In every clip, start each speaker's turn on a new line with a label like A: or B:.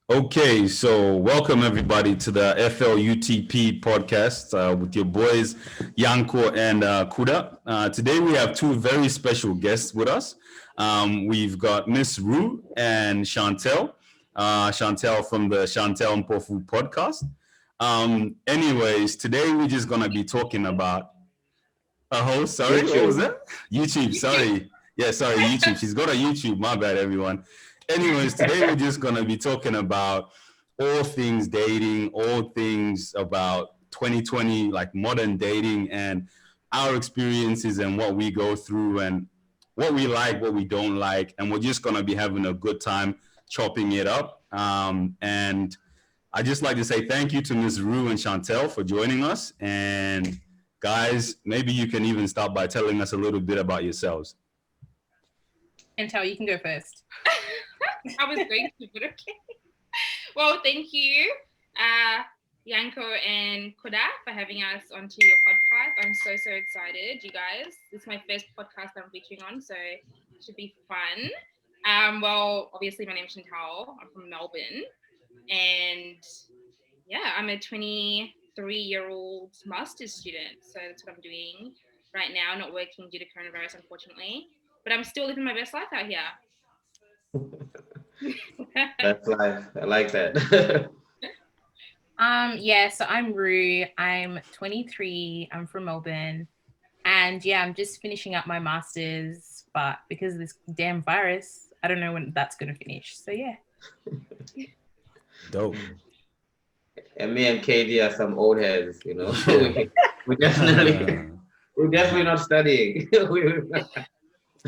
A: Okay, so welcome everybody to the FLUTP podcast with your boys Yanko and Kuda. Today we have two very special guests with us. We've got Ms Rue and Chantel. Chantel from the Chantel Mpofu podcast. Anyways, today we're just gonna be talking about sorry, what was
B: YouTube.
A: that? YouTube, sorry. Yeah, sorry, YouTube. She's got a YouTube, my bad, everyone. Anyways, today we're just gonna be talking about all things dating, all things about 2020, like modern dating and our experiences and what we go through and what we like, what we don't like. And we're just gonna be having a good time chopping it up. And I just like to say thank you to Ms. Rue and Chantel for joining us. And guys, maybe you can even start by telling us a little bit about yourselves.
C: Chantel, you can go first.
D: I was going to, but okay. Well, thank you, Yanko and Koda, for having us onto your podcast. I'm so excited, you guys. This is my first podcast I'm featuring on, so it should be fun. Well, obviously, my name's Chantal. I'm from Melbourne, and yeah, I'm a 23-year-old master's student. So that's what I'm doing right now. Not working due to coronavirus, unfortunately, but I'm still living my best life out here.
B: That's life. I like that.
C: So I'm Rue. I'm 23. I'm from Melbourne. And yeah, I'm just finishing up my master's, but because of this damn virus, I don't know when that's going to finish. So yeah.
A: Dope.
B: And me and KD are some old heads, you know. we we're definitely not studying.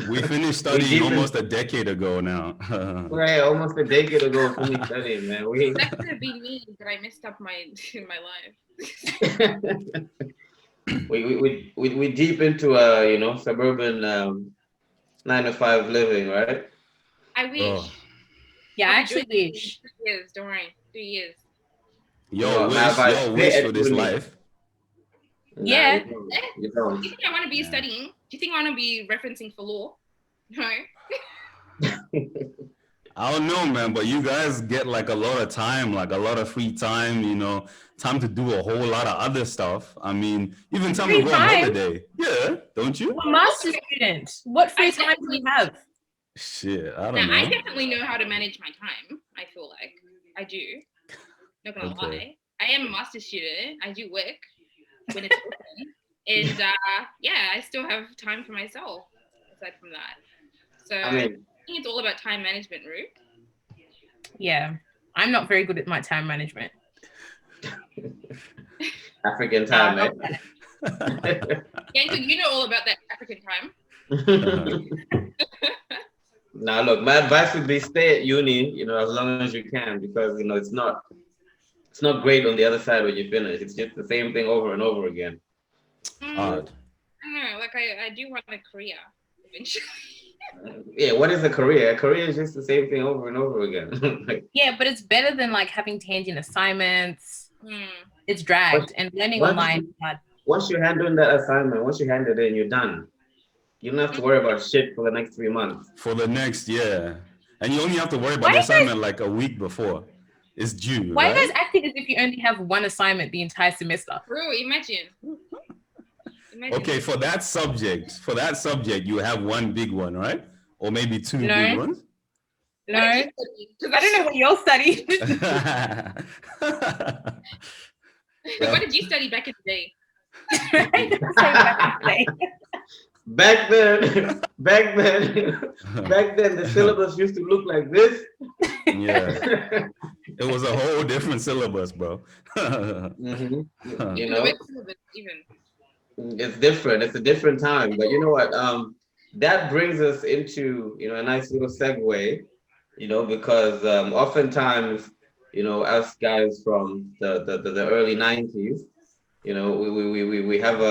A: We finished studying almost a decade ago now.
B: Right, almost a decade ago finished studying, man.
D: That could have been me that I messed up my life.
B: we deep into suburban 9 to 5 living, right?
D: I wish. Oh.
C: Yeah, I actually wish.
D: 3 years, don't worry. 3 years.
A: Yo, wish for this life.
C: Yeah.
D: You think I want to be studying? Do you think I want to be referencing for law? No.
A: I don't know, man, but you guys get like a lot of time, like a lot of free time, time to do a whole lot of other stuff. I mean, even time to go on holiday. Yeah, don't you?
C: Well, master student. What free time do you have?
A: Shit, I don't know.
D: I definitely know how to manage my time. I feel like I do. Not gonna lie. I am a master student. I do work when it's open. And I still have time for myself aside from that. So I think it's all about time management, Rue.
C: Yeah, I'm not very good at my time management.
B: African time, right?
D: Yeah, you know all about that African time.
B: Now, look, my advice would be stay at uni, as long as you can, because it's not great on the other side when you finish. It's just the same thing over and over again.
A: Hard.
D: I don't know, like I do want a career eventually.
B: Yeah, what is a career? A career is just the same thing over and over again.
C: Yeah, but it's better than like having to hand in assignments. It's dragged and learning online.
B: Once you hand in that assignment, once you hand it in, you're done. You don't have to worry about shit for the next 3 months.
A: For the next, yeah. And you only have to worry about the assignment like a week before it's due.
C: Why are you guys acting as if you only have one assignment the entire semester?
D: Bro, imagine.
A: Okay, for that subject, you have one big one, right? Or maybe two big ones?
C: No, I don't know what you'll study.
D: What did you study back in the day?
B: Back then, the syllabus used to look like this.
A: Yeah, it was a whole different syllabus, bro.
B: It's different. It's a different time. But you know what? That brings us into a nice little segue. Because oftentimes, us guys from the early 90s, we have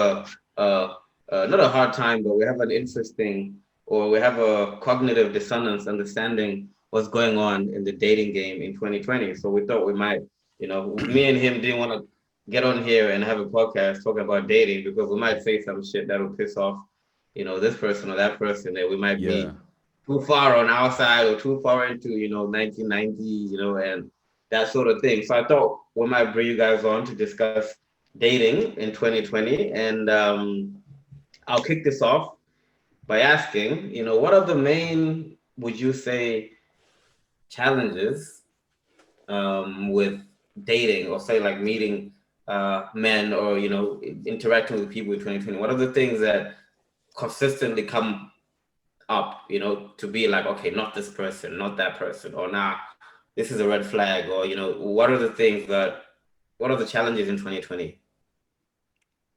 B: not a hard time, but we have an interesting, or we have a cognitive dissonance understanding what's going on in the dating game in 2020. So we thought we might, me and him didn't want to get on here and have a podcast talking about dating because we might say some shit that will piss off, this person or that person that we might be too far on our side or too far into, 1990, and that sort of thing. So I thought we might bring you guys on to discuss dating in 2020. And I'll kick this off by asking, what are the main, would you say, challenges with dating, or say like meeting men, or interacting with people in 2020? What are the things that consistently come up, to be like, okay, not this person, not that person, or nah, this is a red flag, or what are the things that, what are the challenges in 2020?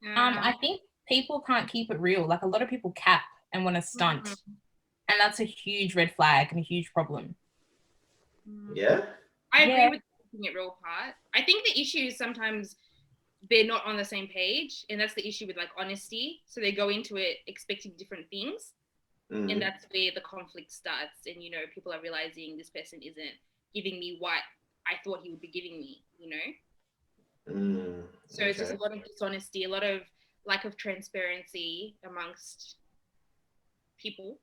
C: I think people can't keep it real. Like, a lot of people cap and want to stunt, and that's a huge red flag and a huge problem.
B: Yeah,
D: I agree with the keeping it real part. I think the issue is sometimes they're not on the same page, and that's the issue with like honesty. So they go into it expecting different things, and that's where the conflict starts. And people are realizing this person isn't giving me what I thought he would be giving me. So it's just a lot of dishonesty, a lot of lack of transparency amongst people.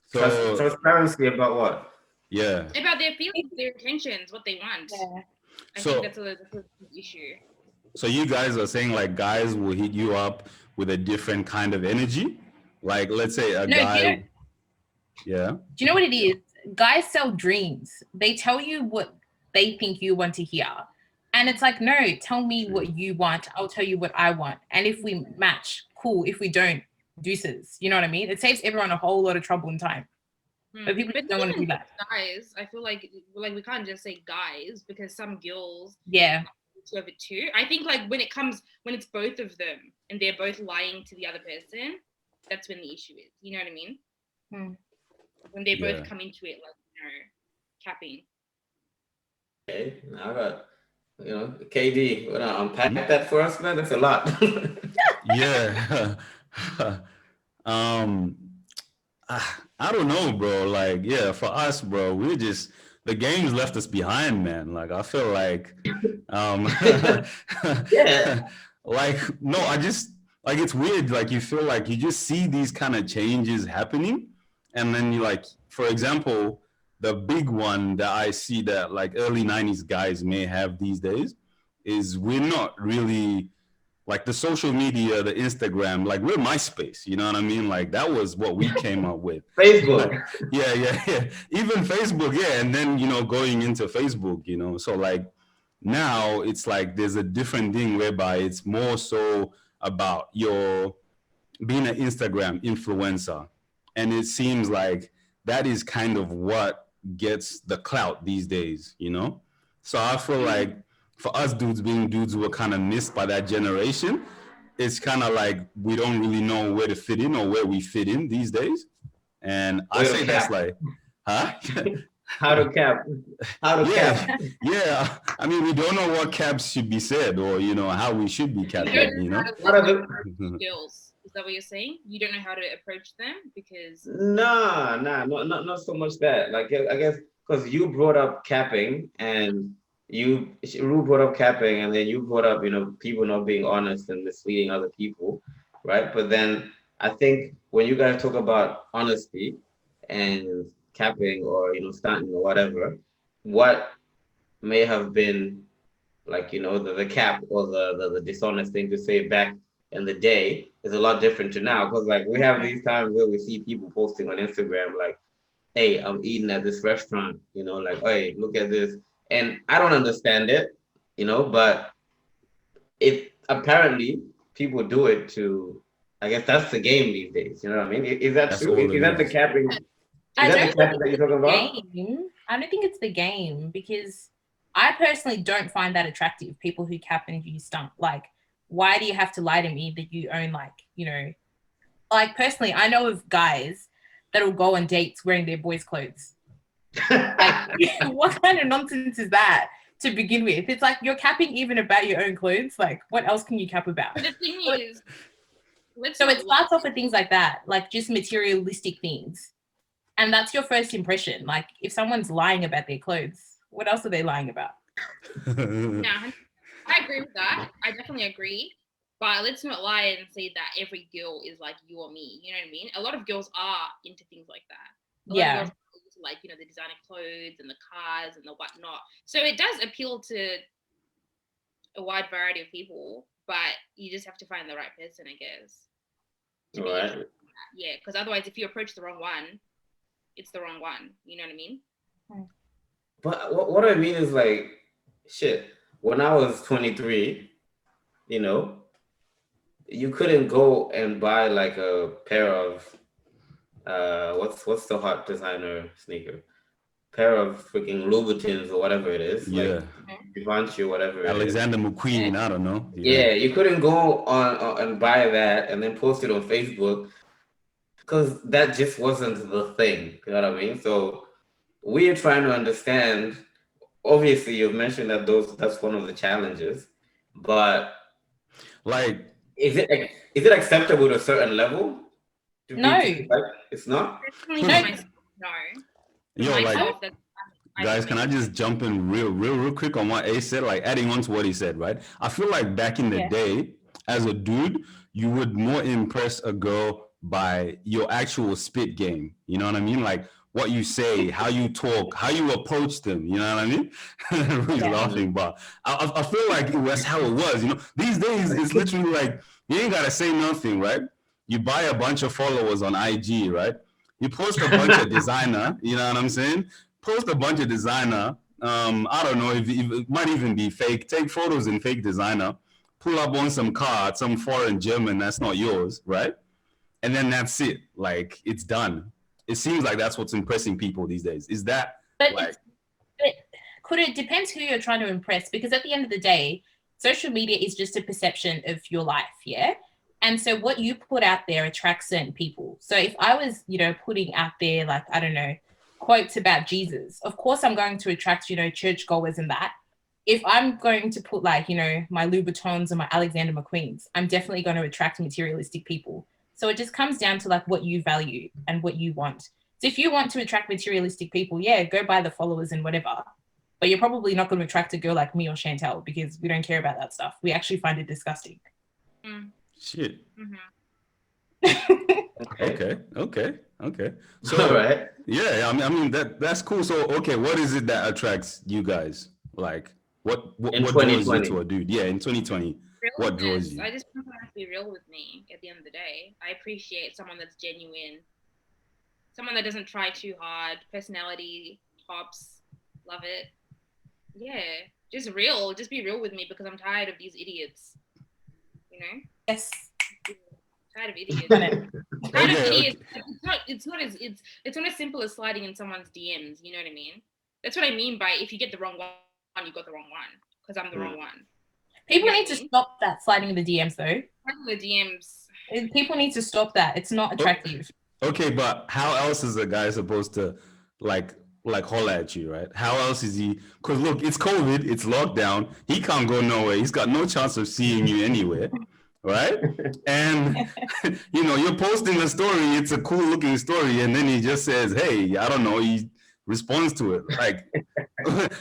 B: So transparency about what?
A: Yeah.
D: About their feelings, their intentions, what they want.
C: Yeah.
D: I think that's a issue.
A: So you guys are saying like guys will hit you up with a different kind of energy? Like, let's say a guy. Yeah.
C: Do you know what it is? Guys sell dreams. They tell you what they think you want to hear. And it's like, no, tell me what you want. I'll tell you what I want. And if we match, cool. If we don't, deuces. You know what I mean? It saves everyone a whole lot of trouble and time. But people don't want to do that.
D: Guys, I feel like we can't just say guys, because some girls of it too. I think like when it's both of them and they're both lying to the other person, that's when the issue is. You know what I mean? When they both come into it like capping.
B: Okay, now I got KD. Wanna unpack that for us, man? That's a lot.
A: Yeah. I don't know, bro. Like, yeah, for us, bro, the game's left us behind, man. Like, I feel like, like, no, it's weird. Like, you feel like you just see these kind of changes happening. And then you like, for example, the big one that I see that like early 90s guys may have these days is we're not really like the social media, the Instagram, like we're MySpace, you know what I mean? Like that was what we came up with.
B: Facebook.
A: Like, yeah. Even Facebook, yeah. And then, going into Facebook, so like now it's like there's a different thing whereby it's more so about your being an Instagram influencer. And it seems like that is kind of what gets the clout these days, So I feel like for us dudes being dudes who were kind of missed by that generation, it's kind of like we don't really know where to fit in or where we fit in these days. And I say that's like, huh?
B: How to cap.
A: Yeah. I mean, we don't know what caps should be said or, how we should be capped,
B: What are the
D: skills? Is that what you're saying? You don't know how to approach them because
B: not so much that. Like I guess because you brought up capping and Rue brought up capping, and then you brought up people not being honest and misleading other people, right? But then I think when you guys talk about honesty and capping or stunting or whatever, what may have been like the cap or the dishonest thing to say back in the day is a lot different to now, because like we have these times where we see people posting on Instagram like, hey, I'm eating at this restaurant, like, hey, look at this. And I don't understand it, but it apparently people do it to, I guess that's the game these days. You know what I mean? Is that true? Is that the capping?
C: I don't think it's the game, because I personally don't find that attractive, people who cap and you stunt. Like, why do you have to lie to me that you own like personally, I know of guys that will go on dates wearing their boys' clothes. Like, what kind of nonsense is that to begin with? It's like you're capping even about your own clothes. Like, what else can you cap about?
D: But the thing is,
C: so it starts off with things like that, like just materialistic things. And that's your first impression. Like, if someone's lying about their clothes, what else are they lying about?
D: Yeah, I agree with that. I definitely agree. But let's not lie and say that every girl is like you or me. You know what I mean? A lot of girls are into things like that. A lot of girls are into like, you know, the designer clothes and the cars and the whatnot. So it does appeal to a wide variety of people, but you just have to find the right person, I guess.
B: Right.
D: Yeah, because otherwise, if you approach the wrong one, it's the wrong one. You know what I mean?
B: But what I mean is like, shit. When I was 23, you know, you couldn't go and buy like a pair of what's the hot designer sneaker? Pair of freaking Louboutins or whatever it is,
A: Yeah.
B: like Givenchy or whatever it is.
A: Alexander McQueen, I don't know.
B: Yeah, you couldn't go on and buy that and then post it on Facebook because that just wasn't the thing. You know what I mean? So we're trying to understand. Obviously, you've mentioned that that's one of the challenges, but
A: Like,
B: is it acceptable to a certain level?
C: No.
B: It's not.
D: Personally, for myself, no. For
A: yo,
D: myself,
A: like,
D: that's
A: guys, can I just jump in real quick on what Ace said? Like, adding on to what he said, right? I feel like back in the day, as a dude, you would more impress a girl by your actual spit game. You know what I mean? Like what you say, how you talk, how you approach them. You know what I mean? Everybody's laughing, but I feel like that's how it was. You know, these days it's literally like you ain't gotta say nothing, right? You buy a bunch of followers on IG, right? You post a bunch of designer. You know what I'm saying? Post a bunch of designer. I don't know if it might even be fake. Take photos in fake designer. Pull up on some car, some foreign German that's not yours, right? And then that's it. Like it's done. It seems like that's what's impressing people these days. Is that
C: but
A: like?
C: It depends who you're trying to impress, because at the end of the day, social media is just a perception of your life, yeah? And so what you put out there attracts certain people. So if I was, you know, putting out there, like, I don't know, quotes about Jesus, of course I'm going to attract, you know, churchgoers and that. If I'm going to put like, you know, my Louboutins or my Alexander McQueens, I'm definitely going to attract materialistic people. So it just comes down to like what you value and what you want. So if you want to attract materialistic people, yeah, go buy the followers and whatever. But you're probably not going to attract a girl like me or Chantel because we don't care about that stuff. We actually find it disgusting.
A: Shit.
B: Okay.
A: Okay. So
B: all right.
A: Yeah, I mean that's cool. So okay, what is it that attracts you guys? Like what draws you to a dude? Yeah, in 2020, what draws you?
D: I just want someone to be real with me at the end of the day. I appreciate someone that's genuine, someone that doesn't try too hard, personality, pops, love it. Yeah, just real. Just be real with me because I'm tired of these idiots. You know?
C: Yes.
D: Tired of idiots. Tired of idiots. It's not as simple as sliding in someone's DMs. You know what I mean? That's what I mean by if you get the wrong one, you got the wrong one because I'm the wrong one.
C: People need to stop that sliding in the DMs though.
D: The DMs.
C: People need to stop that. It's not attractive.
A: Okay, but how else is a guy supposed to like holler at you, right? How else is he? Because look, it's COVID, it's lockdown. He can't go nowhere. He's got no chance of seeing you anywhere, right? And you know, you're posting a story. It's a cool looking story, and then he just says, "Hey, I don't know." He responds to it. Like,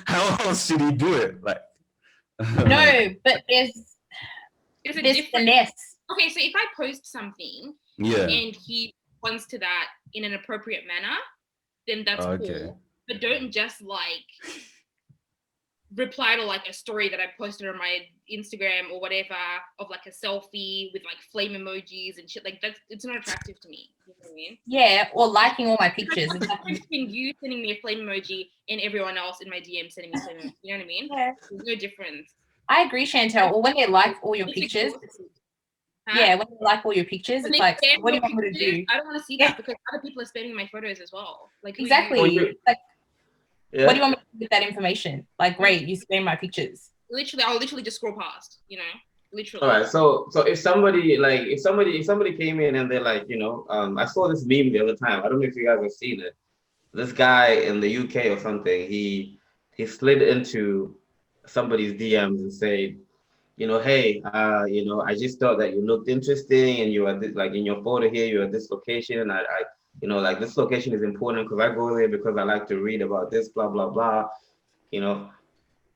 A: how else should he do it? Like,
C: no, but there's finesse.
D: Okay, so if I post something, and he responds to that in an appropriate manner, then that's cool. But don't just like reply to like a story that I posted on my Instagram or whatever of like a selfie with like flame emojis and shit. Like it's not attractive to me. You know what I mean?
C: Yeah, or liking all my pictures.
D: Between you sending me a flame emoji and everyone else in my DM sending me flame emoji. You know what I mean?
C: Yeah.
D: There's no difference.
C: I agree, Chantel. Or when they like all your pictures. Yeah, when you like all your pictures, it's like, what do you want me to do?
D: I don't want to see that because other people are spamming my photos as well. Like
C: exactly. Like, what do you want me to do with that information? Like, great, you spam my pictures.
D: Literally, I'll literally just scroll past. You know, literally.
B: All right. So if somebody came in and they're like, you know, I saw this meme the other time. I don't know if you guys have seen it. This guy in the UK or something, he slid into somebody's DMs and said, you know, hey, you know, I just thought that you looked interesting and you are this, like in your photo here, you're at this location. I you know, like this location is important because I go there because I like to read about this, blah, blah, blah. You know,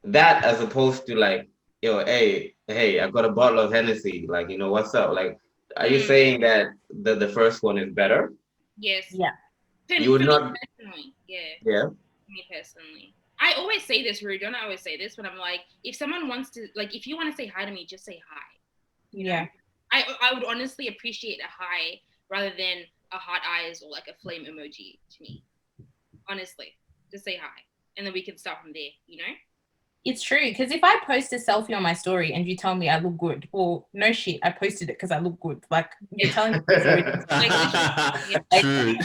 B: that as opposed to like, yo, hey, I got a bottle of Hennessy. Like, you know, what's up? Like, are you saying that the first one is better?
D: Yes.
C: Yeah.
B: You would not.
D: Personally, yeah.
B: Yeah.
D: Me personally. I always say this, Rue, don't I always say this, but I'm like, if someone wants to, like, if you want to say hi to me, just say hi. You know? I would honestly appreciate a hi rather than a hot eyes or like a flame emoji to me. Honestly, just say hi, and then we can start from there. You know.
C: It's true, because if I post a selfie on my story and you tell me I look good, well, no shit, I posted it because I look good. Like, you're telling me it's already,
A: True.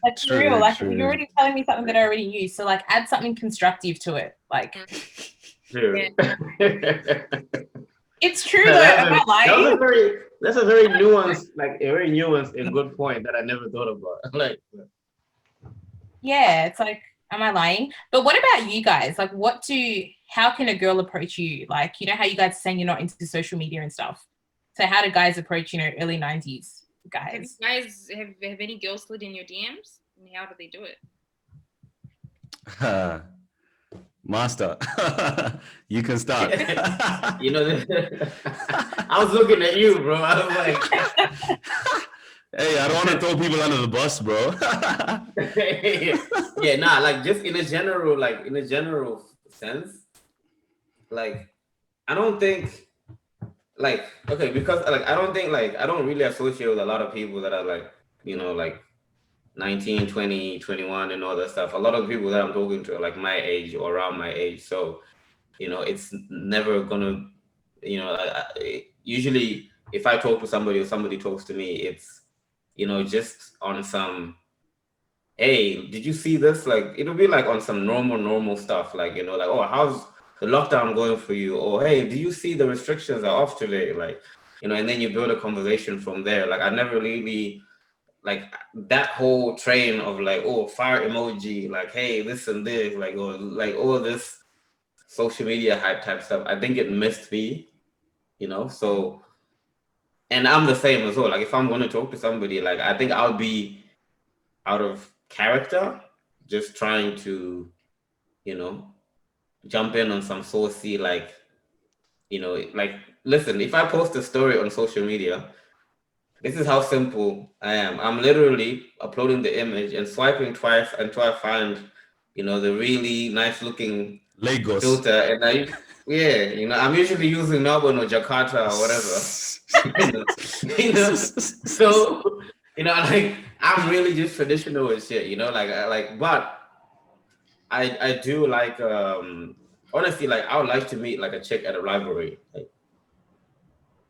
C: that's
A: True,
C: real. Like,
A: true.
C: you're already telling me something that I already knew. So, like, add something constructive to it. Like,
B: True.
C: it's true though. Am I lying?
B: That's a very nuanced, like a very nuanced and good point that I never thought about. Like,
C: yeah, it's like, am I lying? But what about you guys? Like, how can a girl approach you? Like, you know how you guys are saying you're not into social media and stuff. So how do guys approach, early 90s guys?
D: Have any girls slid in your DMs? And how do they do it?
A: Master, you can start.
B: I was looking at you, bro. I was like,
A: hey, I don't want to throw people under the bus, bro.
B: yeah, nah, like just in a general sense, like I don't think like okay, because like I don't really associate with a lot of people that are like, like 19, 20, 21 and all that stuff. A lot of people that I'm talking to are like my age or around my age. So, it's never gonna, usually if I talk to somebody or somebody talks to me, it's, just on some, hey, did you see this? Like, it'll be like on some normal stuff. Like, like, oh, how's the lockdown going for you? Or, hey, do you see the restrictions are off today? Like, and then you build a conversation from there. Like, I never really, like that whole train of like, oh, fire emoji, like, hey, this and this, like, or like all this social media hype type stuff. I think it missed me, so, and I'm the same as well. Like if I'm going to talk to somebody, like I think I'll be out of character, just trying to, jump in on some saucy, like, like, listen, if I post a story on social media, this is how simple I am. I'm literally uploading the image and swiping twice until I find, the really nice looking
A: Lagos
B: filter. And I'm usually using Melbourne or Jakarta or whatever. So, like I'm really just traditional and shit, but I do like, honestly, like I would like to meet like a chick at a library, like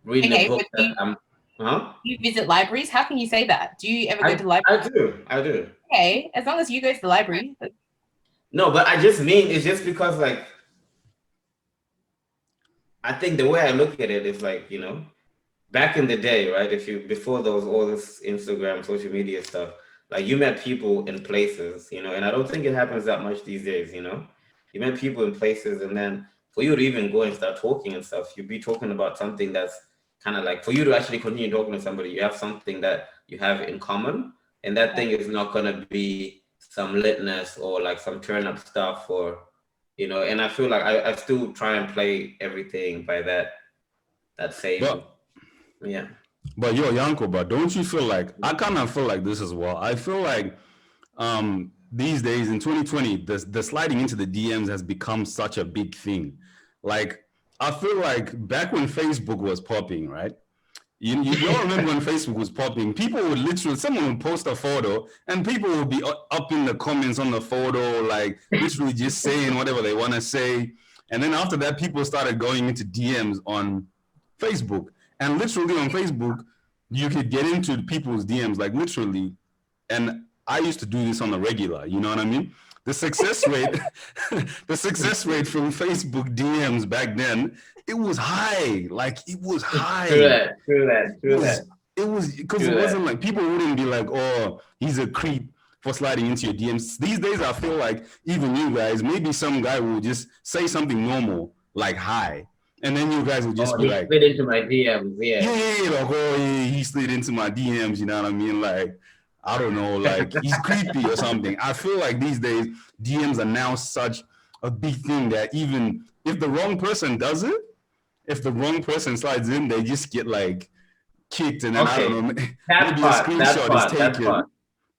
B: reading a book that I'm. Huh?
C: You visit libraries? How can you say that? Do you ever go to the library?
B: I do.
C: Okay, as long as you go to the library.
B: No, but I just mean it's just because like I think the way I look at it is like, back in the day, right? Before there was all this Instagram, social media stuff, like you met people in places, and I don't think it happens that much these days, You met people in places, and then for you to even go and start talking and stuff, you'd be talking about something that's kind of like, for you to actually continue talking to somebody, you have something that you have in common, and that thing is not going to be some litness or like some turn up stuff or, and I feel like I still try and play everything by that same, yeah.
A: But Yanko, but don't you feel like, I kind of feel like this as well. I feel like these days in 2020, the sliding into the DMs has become such a big thing. Like, I feel like back when Facebook was popping, right? You all remember when Facebook was popping, people would literally, someone would post a photo and people would be up in the comments on the photo, like literally just saying whatever they want to say. And then after that, people started going into DMs on Facebook. And literally on Facebook, you could get into people's DMs, like literally. And I used to do this on the regular, you know what I mean? The success rate, from Facebook DMs back then, it was high. Like it was high.
B: True that.
A: It was because it wasn't like people wouldn't be like, oh, he's a creep for sliding into your DMs. These days, I feel like even you guys, maybe some guy will just say something normal, like hi. And then you guys will just be like,
B: slid into my DMs,
A: yeah, like, oh, yeah, he slid into my DMs, you know what I mean? Like, I don't know, like he's creepy or something. I feel like these days DMs are now such a big thing that even if the wrong person does it, if the wrong person slides in, they just get like kicked, and then I don't know, maybe a screenshot is taken.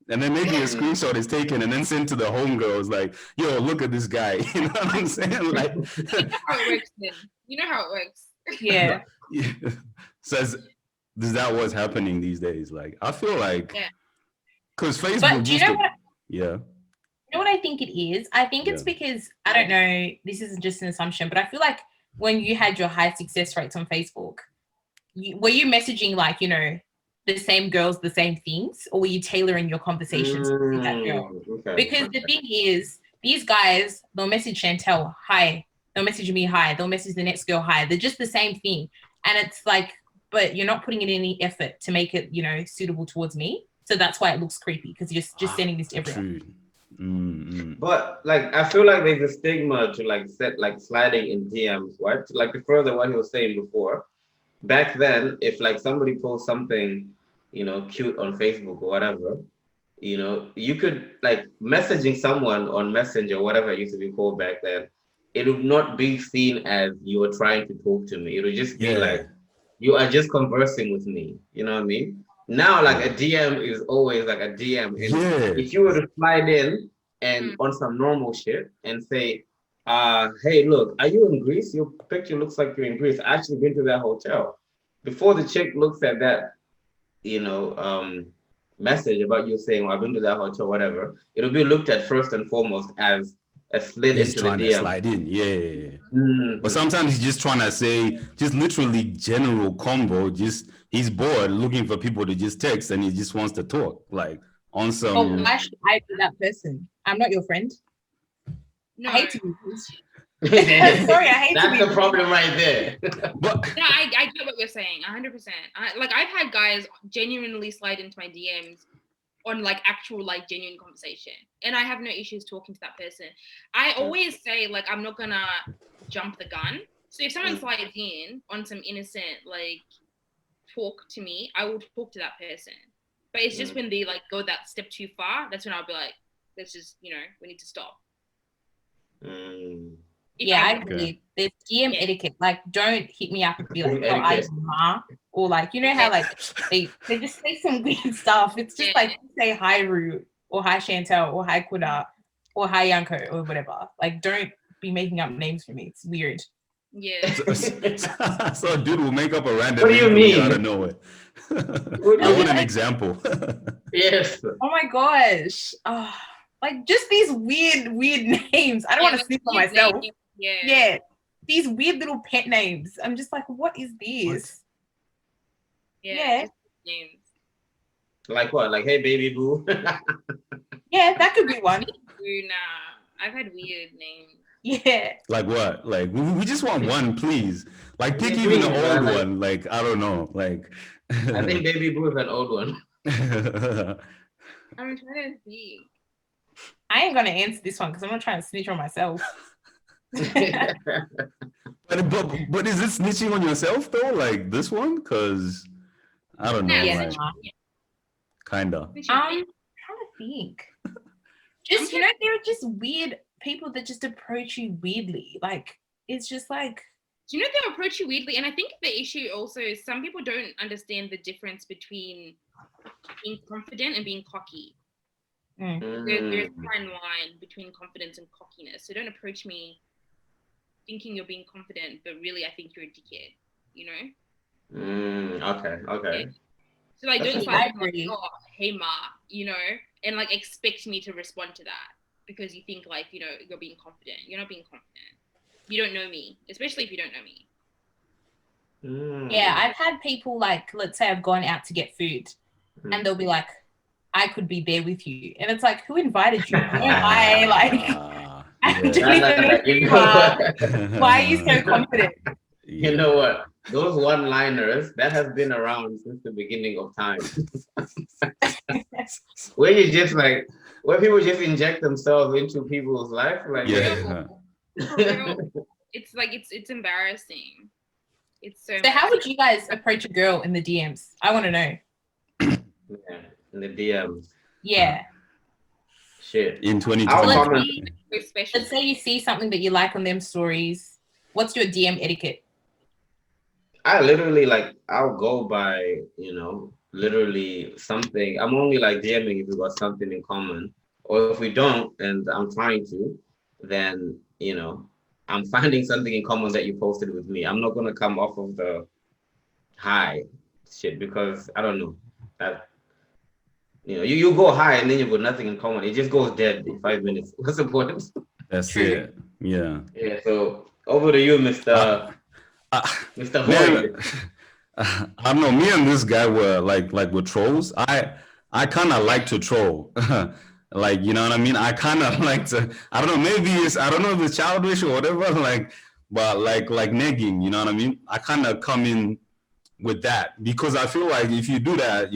A: And then maybe a screenshot is taken and then sent to the homegirls like, yo, look at this guy. You know what I'm saying? Like,
D: You know how it works then. You know how it works.
C: Yeah.
A: yeah. Says, is that what's happening these days? Like, I feel like, because Facebook
C: But do you know what?
A: Yeah.
C: You know what I think it is? I think it's because, I don't know, this isn't just an assumption, but I feel like when you had your high success rates on Facebook, were you messaging like, you know, the same girls, the same things, or were you tailoring your conversations to that girl?
B: Okay.
C: Because the thing is, these guys, they'll message Chantel, hi. They'll message me, hi. They'll message the next girl, hi. They're just the same thing. And it's like, but you're not putting in any effort to make it, you know, suitable towards me. So that's why it looks creepy, because you're just sending this to everyone.
A: True. Mm-hmm.
B: But like, I feel like there's a stigma to like set like sliding in DMs, right? Like to further what he was saying before. Back then, if like somebody posts something, you know, cute on Facebook or whatever, you know, you could like messaging someone on Messenger, whatever it used to be called back then. It would not be seen as you were trying to talk to me. It would just be like you are just conversing with me. You know what I mean? Now, like a DM is always like a DM. And if you were to slide in and on some normal shit and say, hey, look, are you in Greece? Your picture looks like you're in Greece. I actually been to that hotel. Before the chick looks at that, you know, message about you saying, well, I've been to that hotel, whatever, it'll be looked at first and foremost as a slid into the DM.
A: To slide in, But sometimes he's just trying to say, just literally general combo, just he's bored looking for people to just text and he just wants to talk, like on some.
C: Oh, why should I be that person? I'm not your friend.
D: No.
C: I hate to be sorry, I hate
B: That's
C: to be
B: the problem right there.
A: But
D: no, I get what you're saying, 100%. Like I've had guys genuinely slide into my DMs on like actual like genuine conversation, and I have no issues talking to that person. I always say like I'm not gonna jump the gun. So if someone slides in on some innocent like talk to me, I will talk to that person. But it's just when they like go that step too far, that's when I'll be like, let's just, you know, we need to stop.
C: Yeah, I agree. There's DM etiquette. Like, don't hit me up and be like, "Oh, I ma," or like, you know how like they just say some weird stuff. It's just like say hi Rue or hi Chantel or hi Kuda or hi Yanko or whatever. Like, don't be making up names for me. It's weird.
D: Yeah.
A: So a dude will make up a random
B: What do you mean?
A: Out of nowhere. I want an example.
B: Yes.
C: Oh my gosh. Oh, like just these weird names. I don't want to sleep on myself. Yeah. These weird little pet names. I'm just like, what is this? Yeah.
D: Names.
B: Like what? Like, hey, baby boo.
C: Yeah, that could be one.
D: Nah, I've had weird names.
C: Yeah.
A: Like what? Like we just want one, please. Like pick even an old one. Like I don't know. Like
B: I think baby boo is an old one.
D: I'm trying to think.
C: I ain't gonna answer this one because I'm not trying to snitch on myself.
A: but is it snitching on yourself though? Like this one? Because I don't know.
C: Yeah,
A: like, kinda.
C: I'm trying to think. Just you know, there are just weird people that just approach you weirdly. Like it's just like.
D: Do you know they approach you weirdly? And I think the issue also is some people don't understand the difference between being confident and being cocky. There's a fine line between confidence and cockiness. So don't approach me thinking you're being confident, but really I think you're a dickhead, you know?
B: Okay.
D: Yeah. So like don't like, oh, hey ma, you know, and like expect me to respond to that because you think like, you know, you're being confident. You're not being confident. You don't know me, especially if you don't know me.
C: Yeah, I've had people like, let's say I've gone out to get food and they'll be like, I could be there with you. And it's like, who invited you? I don't even know who you are. Why are you so confident?
B: You know what? Those one-liners, that has been around since the beginning of time. Where you just like, where people just inject themselves into people's life. Like,
D: it's like, it's embarrassing. It's so
C: how would you guys approach a girl in the DMs? I want to know.
B: Yeah, in the DMs.
C: Yeah.
B: Shit.
A: In 2020.
C: Let's say you see something that you like on them stories. What's your DM etiquette?
B: I literally like, I'll go by, you know, literally something. I'm only like DMing if we got something in common, or if we don't, and I'm trying to, then I'm finding something in common that you posted with me. I'm not gonna come off of the high shit because I don't know that. You go high and then you've got nothing in common. It just goes dead in 5 minutes. What's the point?
A: That's it. Yeah.
B: Yeah. So over to you, Mr. Mr.
A: Man,
B: Void.
A: I don't know. Me and this guy were like with trolls. I kind of like to troll. Like, you know what I mean? I kind of like to. I don't know. Maybe I don't know if it's childish or whatever. Like, but like negging. You know what I mean? I kind of come in with that because I feel like if you do that,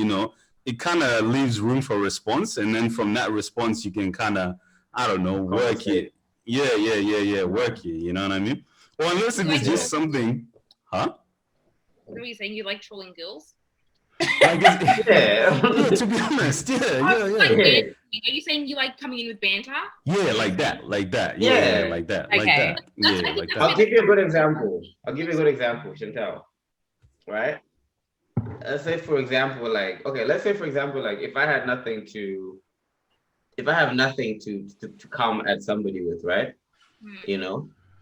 A: it kind of leaves room for response, and then from that response, you can kind of, I don't know, work it. Yeah, work it. You know what I mean? Or unless if it's just something, huh?
D: What are you saying? You like trolling girls?
A: Like
B: Yeah.
A: to be honest, yeah.
D: Are you saying you like coming in with banter?
A: Yeah, like that.
B: Yeah.
A: Like that.
C: Okay.
A: Like that. Yeah, like
B: I'll
A: that.
B: give you a good example. Chantel. Right? Let's say for example, like if I have nothing to come at somebody with, right?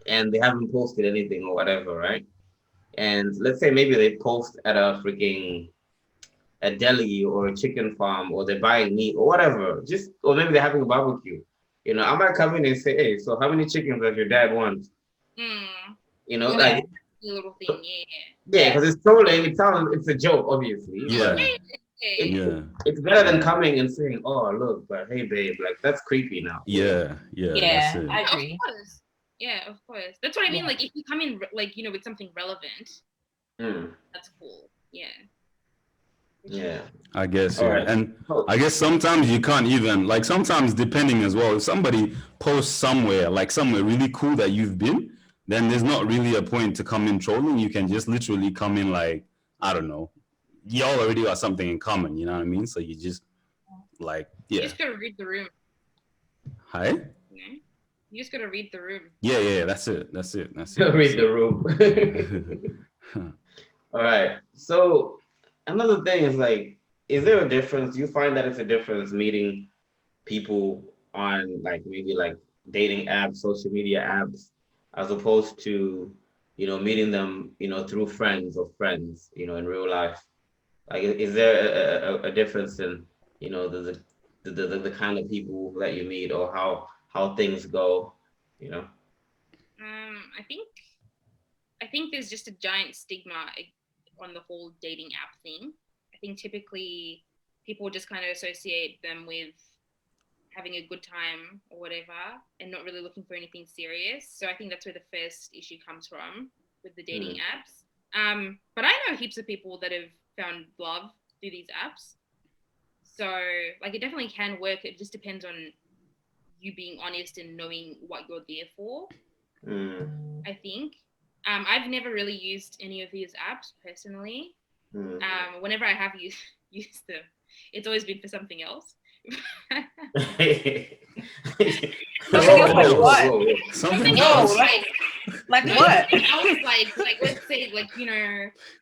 B: And they haven't posted anything or whatever, right? And let's say maybe they post at a deli or a chicken farm, or they're buying meat or whatever, or maybe they're having a barbecue. I might come in and say, hey, so how many chickens does your dad want? Like
D: A little thing,
B: yeah, because it's trolling. It's a joke, obviously.
A: Yeah.
B: It's better than coming and saying, oh, look, but hey, babe, like that's creepy now.
A: Yeah. That's it.
C: I agree.
D: Of course. Yeah, of course. That's what I mean. Like if you come in like with something relevant, that's cool.
B: Yeah.
A: I guess,
B: Right.
A: And I guess sometimes you can't even, like sometimes depending as well, if somebody posts somewhere really cool that you've been, then there's not really a point to come in trolling. You can just literally come in like, I don't know, y'all already got something in common, you know what I mean? So you just like,
D: You just gotta read the room.
A: Hi?
D: You just gotta read the room.
A: Yeah, that's it.
B: Read the room. All right. So another thing is like, is there a difference? Do you find that it's a difference meeting people on like maybe like dating apps, social media apps, as opposed to, meeting them, through friends of friends, in real life? Like, is there a difference in, the kind of people that you meet, or how things go,
D: I think there's just a giant stigma on the whole dating app thing. I think typically people just kind of associate them with having a good time or whatever and not really looking for anything serious. So I think that's where the first issue comes from with the dating apps. But I know heaps of people that have found love through these apps. So like it definitely can work. It just depends on you being honest and knowing what you're there for. I think. I've never really used any of these apps personally. Whenever I have used them, it's always been for something else.
A: Something
C: else? Like what?
D: I was like, let's say, like,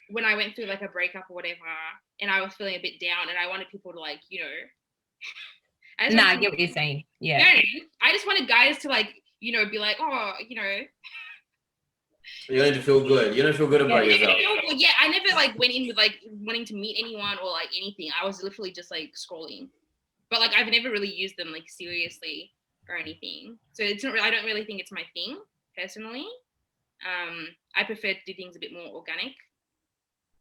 D: when I went through like a breakup or whatever, and I was feeling a bit down, and I wanted people to like,
C: I get what you're saying. Yeah.
D: I just wanted guys to like, be like, oh,
B: You need to feel good. You don't feel good about yourself.
D: Yeah, I never like went in with like wanting to meet anyone or like anything. I was literally just like scrolling, but like I've never really used them like seriously or anything. So it's not. I don't really think it's my thing personally. I prefer to do things a bit more organic.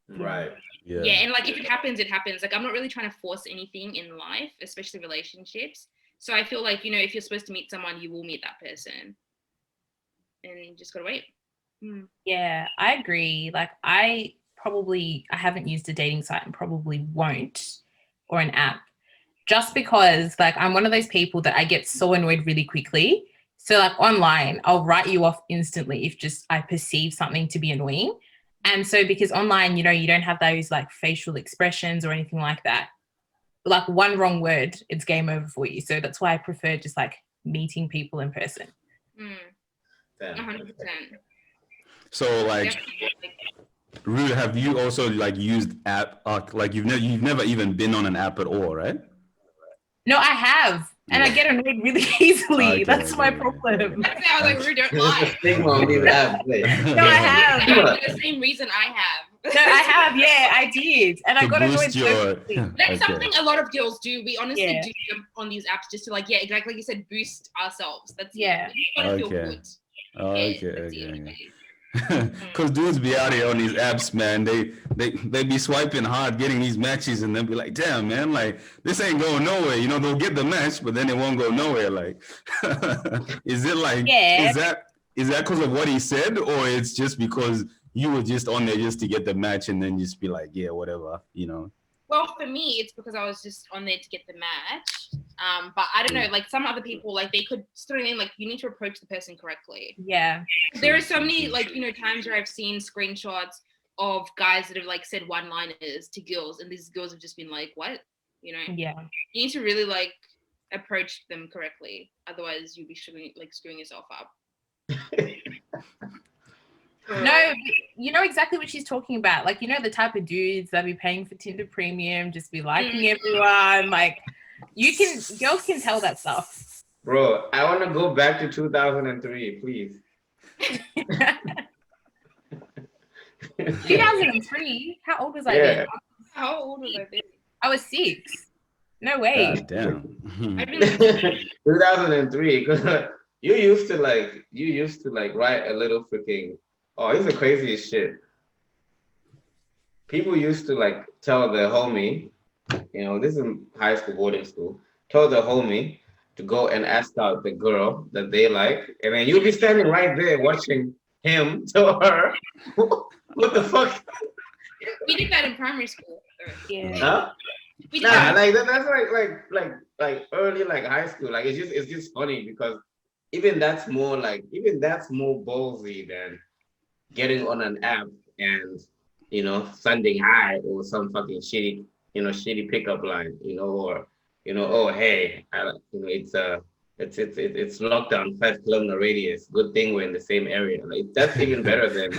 B: Right.
A: Yeah.
D: Yeah, and like if it happens, it happens. Like I'm not really trying to force anything in life, especially relationships. So I feel like if you're supposed to meet someone, you will meet that person, and you just gotta wait.
C: Yeah, I agree. Like I haven't used a dating site and probably won't, or an app, just because like I'm one of those people that I get so annoyed really quickly. So like online, I'll write you off instantly if just I perceive something to be annoying. And so because online, you don't have those like facial expressions or anything like that. Like one wrong word, it's game over for you. So that's why I prefer just like meeting people in person.
D: 100%.
A: So like, Rue, have you also like used app? Like you've never even been on an app at all, right?
C: No, I have. And I get annoyed really easily.
A: Okay,
C: That's my
A: okay.
C: problem.
D: That's why I was like, Rue, don't
B: There's a
D: lie.
B: stigma on these apps.
C: No, I have.
D: For the same reason I have.
C: No, I have. Yeah, I did. And I
A: To
C: got annoyed
A: boost
C: so
A: your.
C: quickly.
D: That's
A: Okay.
D: something a lot of girls do. We honestly
C: Yeah.
D: do jump on these apps just to like, yeah, exactly like you said, boost ourselves. That's
C: Yeah.
D: We want to feel
A: Okay.
D: good.
A: Okay. Because dudes be out here on these apps, man. They be swiping hard, getting these matches, and they'll be like, "Damn, man, like this ain't going nowhere." You know, they'll get the match, but then it won't go nowhere. Like, is it like,
C: Yeah.
A: is that because of what he said, or it's just because you were just on there just to get the match and then just be like, yeah, whatever, you know?
D: Well, for me, it's because I was just on there to get the match. But I don't know, like some other people, like they could sort of like you need to approach the person correctly.
C: Yeah.
D: There are so many like times where I've seen screenshots of guys that have like said one-liners to girls, and these girls have just been like, "What?"
C: Yeah.
D: You need to really like approach them correctly, otherwise you'll be screwing yourself up.
C: No, you know exactly what she's talking about. Like, you know, the type of dudes that be paying for Tinder Premium, just be liking everyone. Like, girls can tell that stuff.
B: Bro, I want to go back to 2003, please.
C: 2003? How old was I then?
D: How old was I then?
C: I was 6. No way.
A: God damn.
B: 2003, because you used to like write a little freaking. Oh, it's the craziest shit. People used to like tell the homie, you know, this is high school, boarding school, tell the homie to go and ask out the girl that they like, and then you'll be standing right there watching him tell her, what the fuck?
D: We did that in primary school.
C: Yeah.
B: Huh?
D: We did
B: Nah,
D: that.
B: like that's like early like high school. Like it's just funny because even that's more ballsy than getting on an app and sending hi or some fucking shitty pickup line, or oh hey, it's lockdown 5 kilometer radius. Good thing we're in the same area. Like that's even better than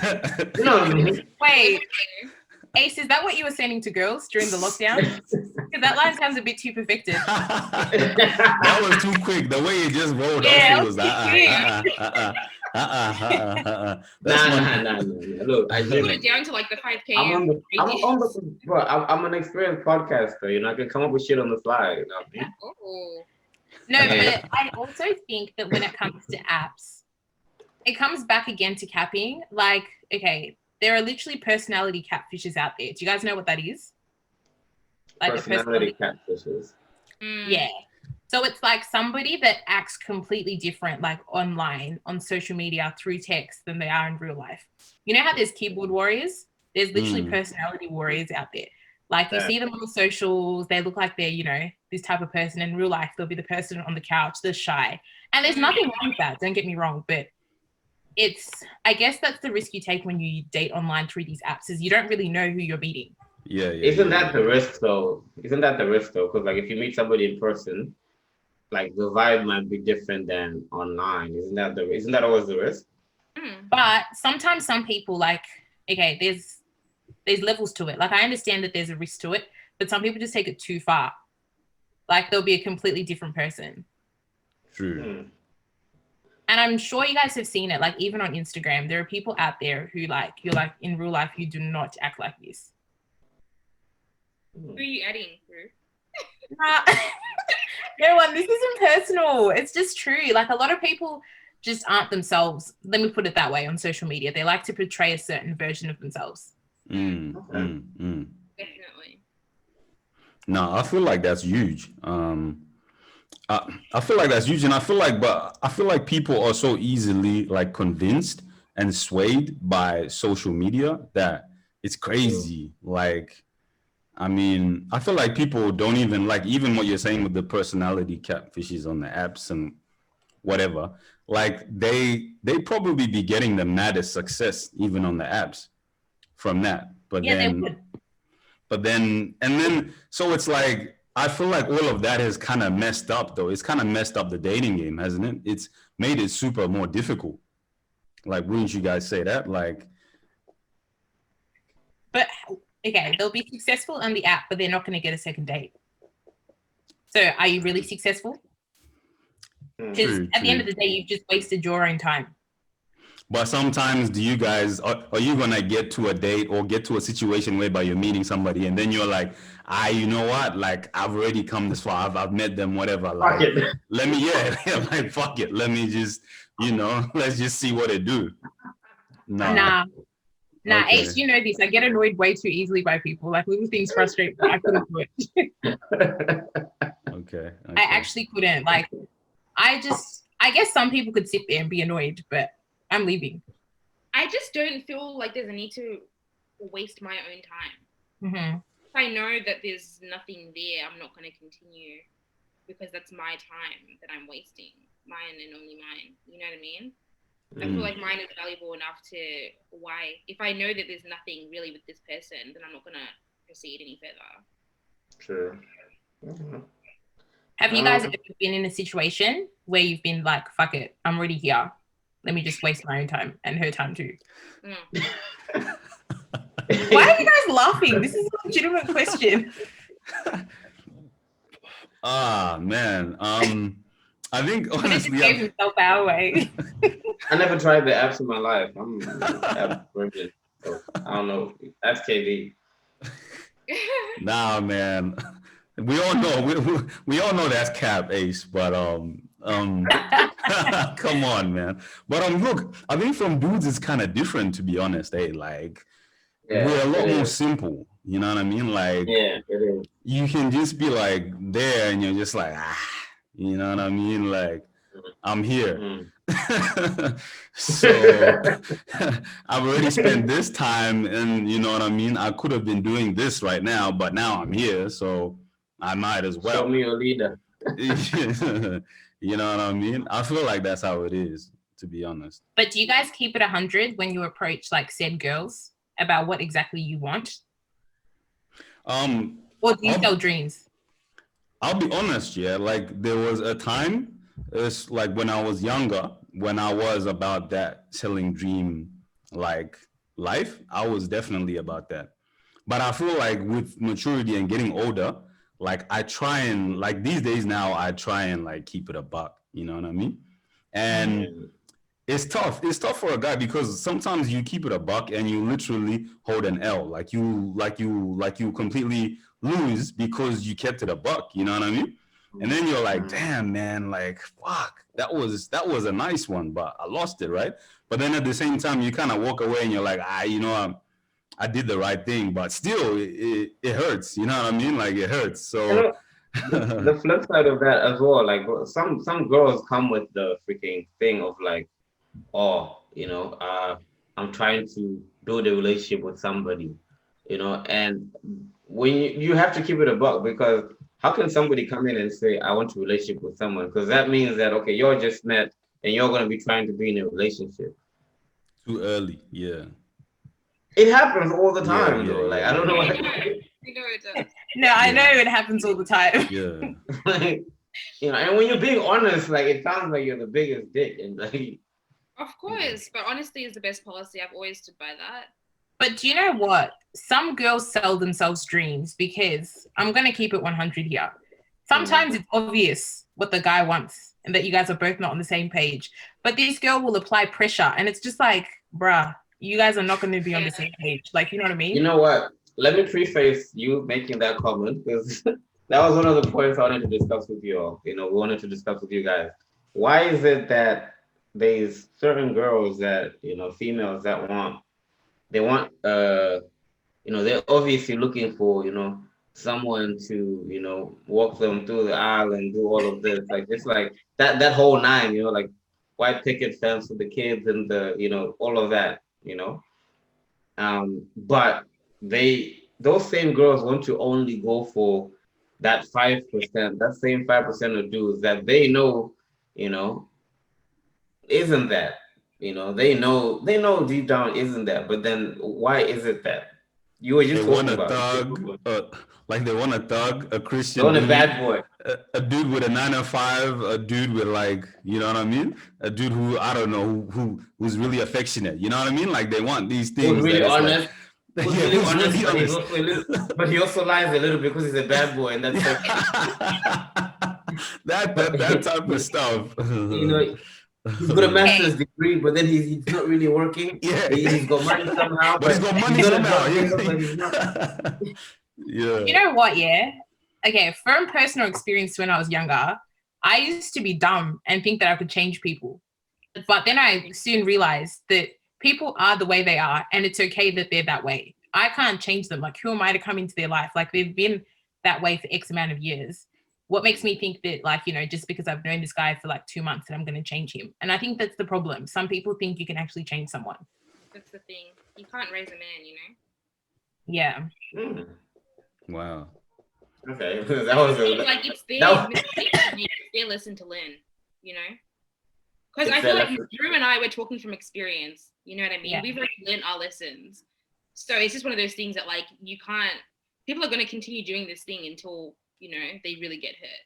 B: you know what I mean?
C: Wait, Ace, is that what you were sending to girls during the lockdown? Because that line sounds a bit too perfected.
A: That was too quick. The way it just rolled
C: Yeah,
A: off, it was
B: Nah. Look, I
D: Put
B: did
D: it down to like the 5K.
B: I'm an experienced podcaster. I can come up with shit on the fly. You know what I mean?
D: Oh.
C: No, but I also think that when it comes to apps, it comes back again to capping. Like, okay, there are literally personality catfishes out there. Do you guys know what that is? Like
B: personality catfishes.
C: Yeah. So it's like somebody that acts completely different, like online, on social media, through text than they are in real life. You know how there's keyboard warriors? There's literally personality warriors out there. Like you see them on the socials, they look like they're, this type of person. In real life, they'll be the person on the couch, they're shy. And there's nothing wrong with that, don't get me wrong, but I guess that's the risk you take when you date online through these apps, is you don't really know who you're meeting.
A: Yeah.
B: Isn't that the risk though? Because like if you meet somebody in person, like the vibe might be different than online. Isn't that always the risk?
C: But sometimes some people okay, there's levels to it. Like I understand that there's a risk to it, but some people just take it too far. Like they'll be a completely different person.
A: True.
C: And I'm sure you guys have seen it, like even on Instagram, there are people out there who you're like in real life, you do not act like this.
D: Who are you adding, Rue?
C: Nah. No one, this isn't personal. It's just true. Like a lot of people just aren't themselves. Let me put it that way on social media. They like to portray a certain version of themselves.
D: Definitely.
A: No, I feel like that's huge. I feel like that's huge, and I feel like people are so easily like convinced and swayed by social media that it's crazy. Like, I mean, I feel like people don't even even what you're saying with the personality catfishes on the apps and whatever. Like they probably be getting the maddest success even on the apps from that. But then, so it's like, I feel like all of that has kind of messed up though. It's kind of messed up the dating game, hasn't it? It's made it super more difficult. Like, wouldn't you guys say that? Like,
C: But okay, they'll be successful on the app, but they're not going to get a second date. So are you really successful? Because at the end of the day, you've just wasted your own time.
A: But sometimes do you guys, are you going to get to a date or get to a situation whereby you're meeting somebody and then you're like, you know what? Like, I've already come this far. I've met them, whatever. Like, let me, like, fuck it. Let me just, let's just see what they do.
C: Nah, okay. Ace, you know this. I get annoyed way too easily by people. Like, little things frustrate me. I couldn't do it.
A: Okay.
C: I actually couldn't. Like, I guess some people could sit there and be annoyed, but I'm leaving.
D: I just don't feel like there's a need to waste my own time.
C: Mm-hmm.
D: If I know that there's nothing there, I'm not going to continue because that's my time that I'm wasting. Mine and only mine. You know what I mean? I feel like mine is valuable enough to why. If I know that there's nothing really with this person, then I'm not going to proceed any further.
B: True. Mm-hmm.
C: Have you guys ever been in a situation where you've been like, fuck it, I'm already here. Let me just waste my own time and her time too. Why are you guys laughing? This is a legitimate question.
A: Man. I think honestly,
C: gave himself our way.
B: I never tried the apps in my life. I'm app virgin, so I don't know. That's KV.
A: Nah, man. We all know that's cap, Ace, but come on, man. But look, I think from dudes it's kind of different, to be honest. Like, we're a lot more simple. You know what I mean? Like,
B: yeah, it is.
A: You can just be like there, and you're just like, you know what I mean? Like, I'm here. So I've already spent this time, and you know what I mean? I could have been doing this right now, but now I'm here, so I might as well.
B: Show me your leader.
A: You know what I mean? I feel like that's how it is, to be honest.
C: But do you guys keep it 100 when you approach like said girls about what exactly you want? Or do you sell dreams?
A: I'll be honest, yeah. Like, there was a time, it's like when I was younger, when I was about that selling dream like life, I was definitely about that. But I feel like with maturity and getting older, like I try and like these days now, I try and like keep it a buck, you know what I mean? And it's tough. It's tough for a guy because sometimes you keep it a buck and you literally hold an L. Like you completely lose because you kept it a buck, you know what I mean? And then you're like, damn, man, like, fuck, that was a nice one, but I lost it, right? But then at the same time, you kind of walk away and you're like, I did the right thing, but still, it hurts, you know what I mean? Like, it hurts. So
B: the flip side of that as well, like some girls come with the freaking thing of like, I'm trying to build a relationship with somebody, and when you have to keep it a buck, because how can somebody come in and say, I want a relationship with someone? Because that means that, okay, you're just met and you're going to be trying to be in a relationship.
A: Too early, yeah.
B: It happens all the time, though. Like, I don't know.
D: I know it does.
C: No, I know it happens all the time.
A: Yeah.
B: Like, and when you're being honest, like, it sounds like you're the biggest dick. And like,
D: of course, but honesty is the best policy. I've always stood by that.
C: But do you know what? Some girls sell themselves dreams because I'm going to keep it 100 here. Sometimes it's obvious what the guy wants and that you guys are both not on the same page. But this girl will apply pressure and it's just like, bruh, you guys are not going to be on the same page. Like, you know what I mean?
B: You know what? Let me preface you making that comment because that was one of the points I wanted to discuss with you all. We wanted to discuss with you guys. Why is it that there's certain girls that, females that they're obviously looking for, someone to, walk them through the aisle and do all of this. Like, it's like that whole nine, like white picket fence with the kids and the, all of that, but those same girls want to only go for that 5%, that same 5% of dudes that they know, isn't that, they know deep down isn't that, but then why is it that? You were just talking about
A: like they want a thug, a Christian,
B: they want a bad boy,
A: a dude with a 9 to 5, a dude with like, you know what I mean? A dude who I don't know who's really affectionate, you know what I mean? Like they want these things.
B: Who's really honest. who's
A: Yeah,
B: really
A: who's
B: honest,
A: really
B: but he's
A: honest?
B: also a little, but he also lies a little because he's a bad boy, and that's okay.
A: that type of stuff.
B: You know, he's got a master's degree, but then he's not really working.
A: Yeah.
B: He's got money somehow,
A: But he's got money
B: he's got a
A: somehow.
B: drug
A: Yeah.
B: dealer, but he's not.
A: Yeah.
C: You know what? Yeah. Okay. From personal experience, when I was younger, I used to be dumb and think that I could change people, but then I soon realized that people are the way they are, and it's okay that they're that way. I can't change them. Like, who am I to come into their life? Like, they've been that way for X amount of years. What makes me think that, like, you know, just because I've known this guy for like 2 months that I'm going to change him? And I think that's the problem. Some people think you can actually change someone.
D: That's the thing. You can't raise a man, you know?
C: Yeah.
B: Hmm.
A: Wow.
B: Okay, that was
D: like it's their mistake to make, it's their lesson to learn, you know? Because I feel like Drew and I were talking from experience, you know what I mean?
C: Yeah.
D: We've already learned our lessons. So it's just one of those things that, like, you can't, people are going to continue doing this thing until, you know, they really get hurt.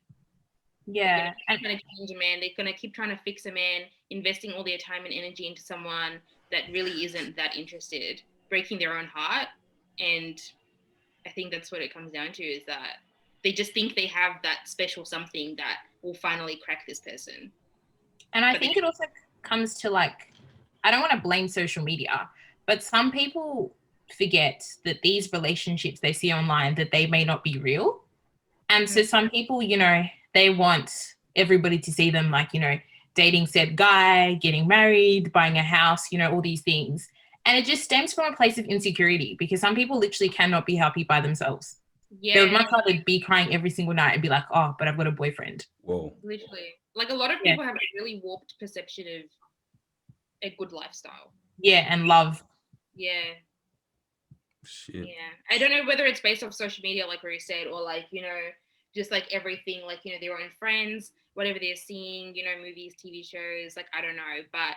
C: Yeah.
D: They're going to change a man. They're going to keep trying to fix a man, investing all their time and energy into someone that really isn't that interested, breaking their own heart. And I think that's what it comes down to, is that they just think they have that special something that will finally crack this person.
C: And I think it also comes to, like, I don't want to blame social media, but some people forget that these relationships they see online, that they may not be real. And so some people, you know, they want everybody to see them, like, you know, dating said guy, getting married, buying a house, you know, all these things. And it just stems from a place of insecurity, because some people literally cannot be happy by themselves. Yeah. They would much rather be crying every single night and be like, oh, but I've got a boyfriend.
A: Whoa.
D: Literally. Like, a lot of people have a really warped perception of a good lifestyle.
C: Yeah, and love.
D: Yeah.
A: Shit.
D: Yeah. I don't know whether it's based off social media, like Rue said, or, like, you know, just like everything, like, you know, their own friends, whatever they're seeing, you know, movies, TV shows, like, I don't know. But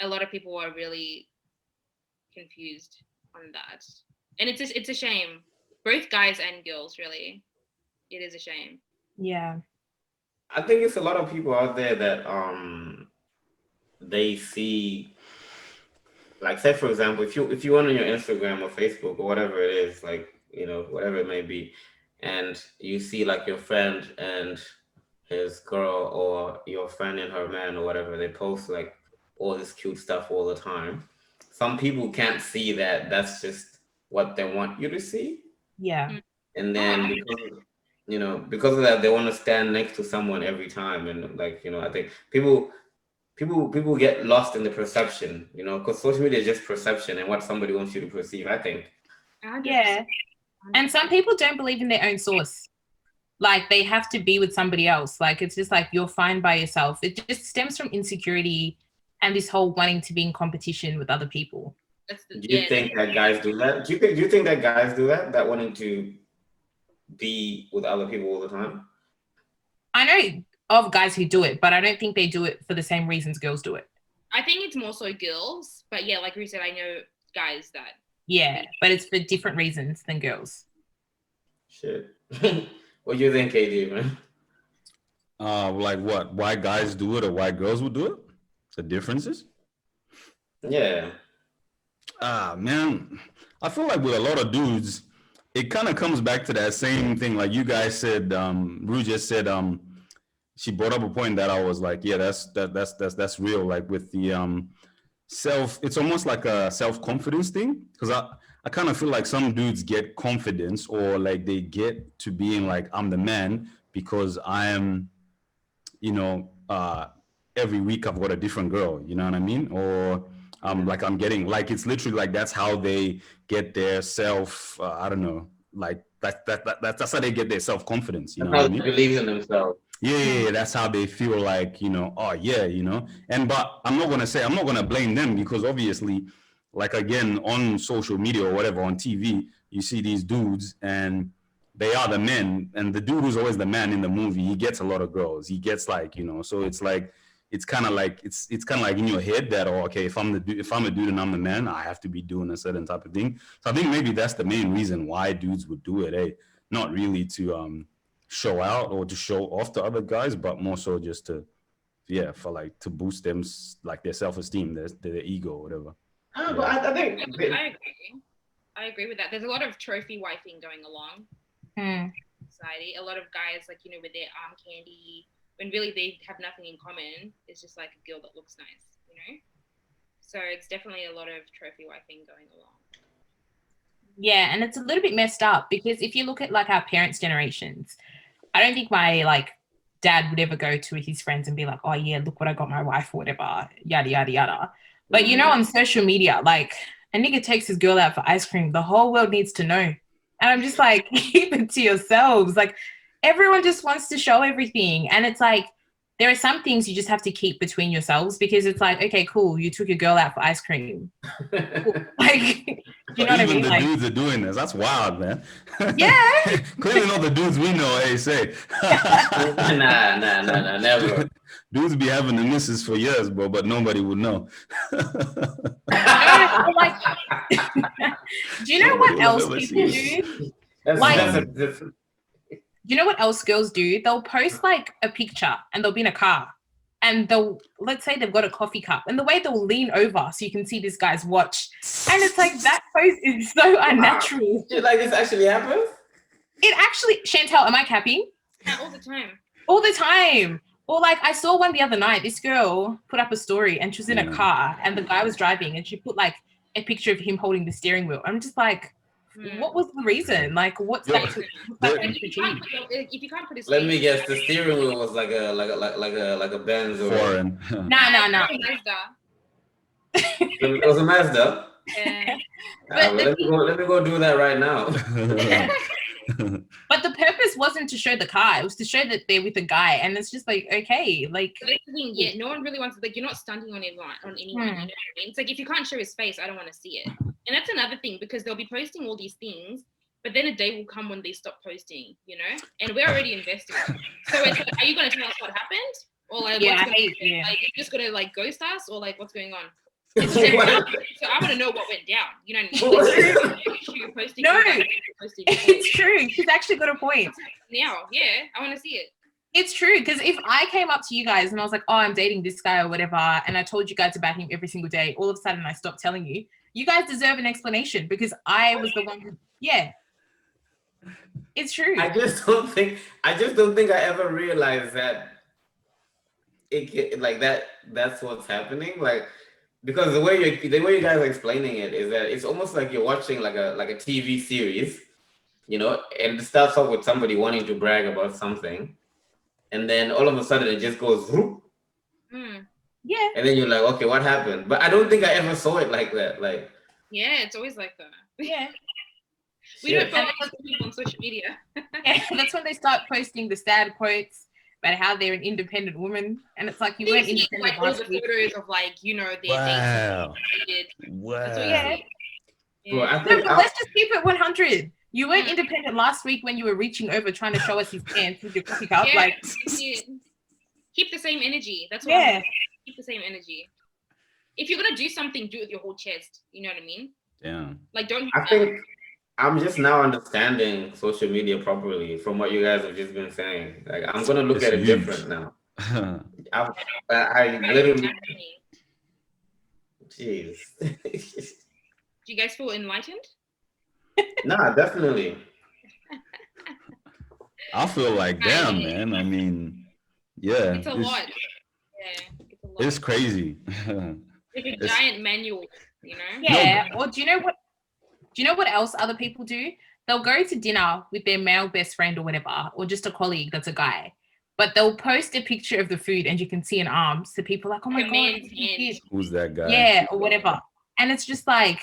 D: a lot of people are really confused on that. And it's a shame. Both guys and girls, really. It is a shame.
C: Yeah.
B: I think it's a lot of people out there that they see, like, say for example, if you went on your Instagram or Facebook or whatever it is, like, you know, whatever it may be, and you see like your friend and his girl, or your friend and her man, or whatever, they post like all this cute stuff all the time. Some people can't see that that's just what they want you to see.
C: Yeah.
B: And then because of that, they want to stand next to someone every time. And, like, you know, I think people get lost in the perception, you know, because social media is just perception and what somebody wants you to perceive, I think.
C: Yeah. And some people don't believe in their own source. Like, they have to be with somebody else. Like, it's just like, you're fine by yourself. It just stems from insecurity and this whole wanting to be in competition with other people.
B: Do you think that guys do that? Do you think that guys do that? That wanting to be with other people all the time?
C: I know of guys who do it, but I don't think they do it for the same reasons girls do it.
D: I think it's more so girls, but yeah, like we said, I know guys that.
C: Yeah, but it's for different reasons than girls.
B: Shit. What do you think, KD, man?
A: Like what? Why guys do it or why girls would do it? The differences?
B: Yeah.
A: Man, I feel like with a lot of dudes, it kind of comes back to that same thing. Like you guys said, Rue just said, she brought up a point that I was like, yeah, that's real. Like with the it's almost like a self-confidence thing. Because I kind of feel like some dudes get confidence, or like they get to being like, I'm the man because I am, you know, every week I've got a different girl, you know what I mean? Or like I'm getting, like, it's literally like, that's how they get their self, I don't know, like that's how they get their self-confidence, you know what I mean?
B: They believe in themselves.
A: Yeah, that's how they feel, like, you know, oh yeah, you know. And but I'm not gonna blame them, because obviously, like, again, on social media or whatever, on TV, you see these dudes and they are the men, and the dude who's always the man in the movie, he gets a lot of girls. He gets, like, you know, so it's like, it's kind of like in your head that, oh, okay, if I'm a dude and I'm the man, I have to be doing a certain type of thing. So I think maybe that's the main reason why dudes would do it, not really to show out or to show off to other guys, but more so just to, for like to boost them, like their self-esteem, their ego, or whatever.
B: But I think
D: I agree. I agree with that. There's a lot of trophy wifing going along in society. A lot of guys, like, with their arm candy, when really they have nothing in common. It's just like a girl that looks nice, So it's definitely a lot of trophy wifing going along.
C: Yeah, and it's a little bit messed up because if you look at like our parents' generations, I don't think my like dad would ever go to his friends and be like, oh yeah, look what I got my wife or whatever, yada, yada, yada. But on social media, like a nigga takes his girl out for ice cream, the whole world needs to know. And I'm just like, keep it to yourselves. Like everyone just wants to show everything. And it's like, there are some things you just have to keep between yourselves because it's like, okay, cool, you took your girl out for ice cream. Cool. Like, you know what I mean?
A: Even the
C: like,
A: dudes are doing this. That's wild, man.
C: Yeah.
A: Clearly not the dudes we know, say.
B: Nah, never.
A: Dudes be having the misses for years, bro, but nobody would know.
C: Like, do you know what else people do? Do you know what else girls do? They'll post like a picture and they'll be in a car and let's say they've got a coffee cup and the way they'll lean over so you can see this guy's watch. And it's like, that pose is so unnatural.
B: Shit like this actually happens?
C: It actually, Chantel, am I capping?
D: Yeah, all the time.
C: All the time. Or like I saw one the other night, this girl put up a story and she was in a car and the guy was driving and she put like a picture of him holding the steering wheel. I'm just like, what was the reason? Like, what's that?
D: If you can't put his
B: Let me guess. The steering wheel was like a Benz or
A: foreign.
C: No.
B: It was a Mazda.
D: Yeah.
B: Let me go do that right now.
C: But the purpose wasn't to show the car; it was to show that they're with a guy, and it's just like, okay, like.
D: Yeah, no one really wants to. Like, you're not stunting on anyone. You know what I mean? It's like if you can't show his face, I don't want to see it. And that's another thing because they'll be posting all these things, but then a day will come when they stop posting, and we're already invested. So it's like, are you going to tell us what happened, or like, like you're just going to like ghost us, or like what's going on? So I want to know what went down. You know what I mean?
C: No, it's true. She's actually got a point.
D: Now, yeah, I want to see it.
C: It's true because if I came up to you guys and I was like, oh, I'm dating this guy or whatever, and I told you guys about him every single day, all of a sudden I stopped telling you. You guys deserve an explanation because I was the one who, it's true.
B: I just don't think I ever realized that that's what's happening. Like, because the way you guys are explaining it is that it's almost like you're watching like a TV series, and it starts off with somebody wanting to brag about something, and then all of a sudden it just goes whoop.
C: Yeah.
B: And then you're like, okay, what happened? But I don't think I ever saw it like that. Like,
D: yeah, it's always like that.
C: Yeah.
D: We don't follow people on social media.
C: Yeah, that's when they start posting the sad quotes about how they're an independent woman, and it's like you weren't independent
D: like all the photos of like their dates.
A: Wow.
C: Yeah.
B: Well,
C: let's just keep it 100. You weren't independent last week when you were reaching over trying to show us his pants with your coffee cup.
D: Yeah,
C: like,
D: keep the same energy. That's what keep the same energy. If you're gonna do something, do it with your whole chest. You know what I mean?
A: Yeah.
D: Like, don't.
B: I think I'm just now understanding social media properly from what you guys have just been saying. Like, I'm gonna look at it different now. I literally. Jeez.
D: Do you guys feel enlightened?
B: Nah, definitely.
A: I feel like, damn, man. I mean, yeah.
D: It's a lot. Yeah, it's a lot.
A: It's crazy.
D: It's a giant manual,
C: Yeah. Or do you know what else other people do? They'll go to dinner with their male best friend or whatever, or just a colleague that's a guy. But they'll post a picture of the food and you can see an arm. So people are like, oh my God,
A: who's that guy?
C: Yeah, or whatever. And it's just like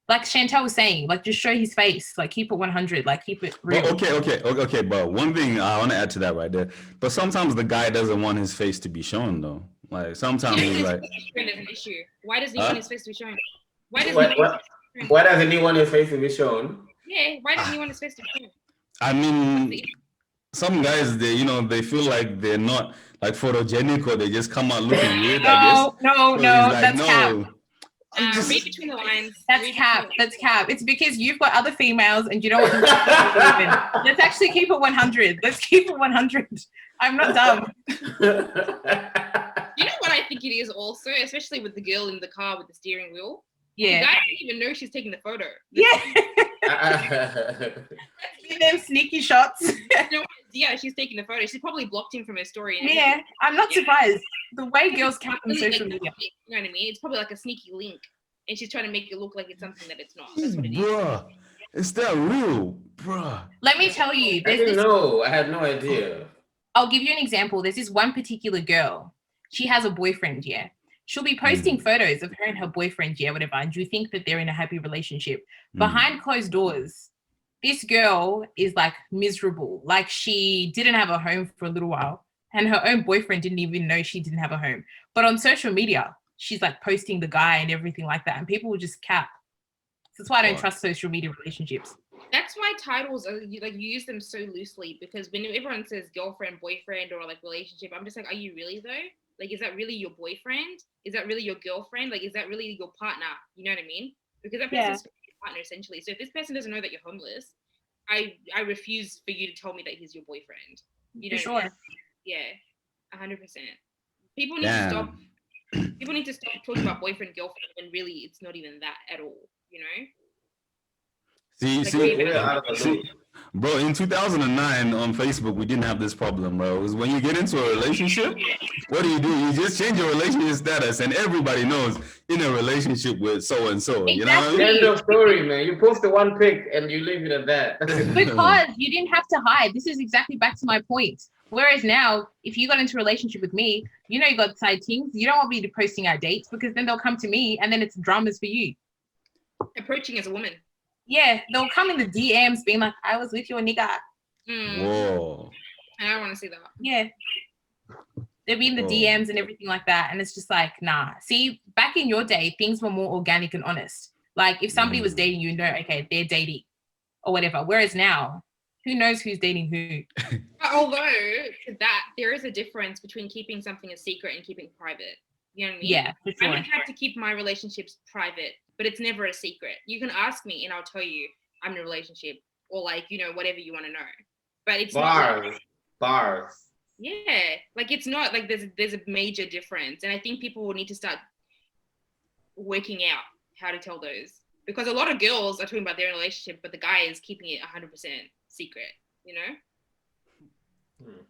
C: Chantel was saying, like, just show his face, like, keep it 100, like, keep it real.
A: Okay, but one thing I want to add to that right there. But sometimes the guy doesn't want his face to be shown, though. Like, sometimes he's like...
D: There's an issue. Why does he want his face to be shown?
B: Why doesn't he want his face to be shown?
D: Yeah, why doesn't he want his face to be shown?
A: I mean, some guys, they feel like they're not, like, photogenic, or they just come out looking weird, I guess.
C: No, that's cap.
D: Read between the lines.
C: That's cap. It's because you've got other females and you don't want them to Let's actually keep it 100. Let's keep it 100. I'm not dumb.
D: You know what I think it is also, especially with the girl in the car with the steering wheel?
C: Yeah.
D: The guy didn't even know she's taking the photo.
C: Yeah. Them sneaky shots.
D: Yeah, she's taking the photo. She probably blocked him from her story. And
C: Yeah, I'm not surprised. The way girls count on social media.
D: You know what I mean? It's probably like a sneaky link. And she's trying to make it look like it's something that it's not. That's what it is.
A: Bruh, is that real? Bruh.
C: Let me tell you.
B: I didn't know. I had no idea.
C: I'll give you an example. There's this one particular girl. She has a boyfriend, yeah. She'll be posting photos of her and her boyfriend, yeah, whatever. And you think that they're in a happy relationship. Behind closed doors, this girl is like miserable. Like she didn't have a home for a little while. And her own boyfriend didn't even know she didn't have a home. But on social media, she's like posting the guy and everything like that. And people will just cap. So that's why I don't trust social media relationships.
D: That's why titles are you use them so loosely, because when everyone says girlfriend, boyfriend, or like relationship, I'm just like, are you really though? Like, is that really your boyfriend? Is that really your girlfriend? Like, is that really your partner? You know what I mean? Because that person's your partner essentially. So if this person doesn't know that you're homeless, I refuse for you to tell me that he's your boyfriend. You know? For sure. Yeah, 100%. People need to stop. People need to stop talking about boyfriend, girlfriend, when really it's not even that at all. You know?
A: See, bro, in 2009 on Facebook, we didn't have this problem, bro. It was when you get into a relationship, what do? You just change your relationship status, and everybody knows in a relationship with so-and-so. You know what I mean?
B: End of story, man. You post the one pic and you leave it at that.
C: Because you didn't have to hide. This is exactly back to my point. Whereas now, if you got into a relationship with me, you know you got side things. You don't want me to posting our dates, because then they'll come to me and then it's dramas for you.
D: Approaching as a woman.
C: Yeah, they'll come in the DMs being like, I was with your nigga.
A: Whoa.
D: I don't want to see that.
C: Yeah. They'll be in the DMs and everything like that. And it's just like, nah. See, back in your day, things were more organic and honest. Like if somebody was dating you, know, okay, they're dating or whatever. Whereas now, who knows who's dating who?
D: Although that there is a difference between keeping something a secret and keeping private. You know what I mean?
C: Yeah, for sure.
D: I would have to keep my relationships private, but it's never a secret. You can ask me and I'll tell you I'm in a relationship, or like, you know, whatever you want to know. But it's
B: bars.
D: Yeah, like it's not like there's a major difference, and I think people will need to start working out how to tell those, because a lot of girls are talking about their relationship, but the guy is keeping it 100% secret. You know,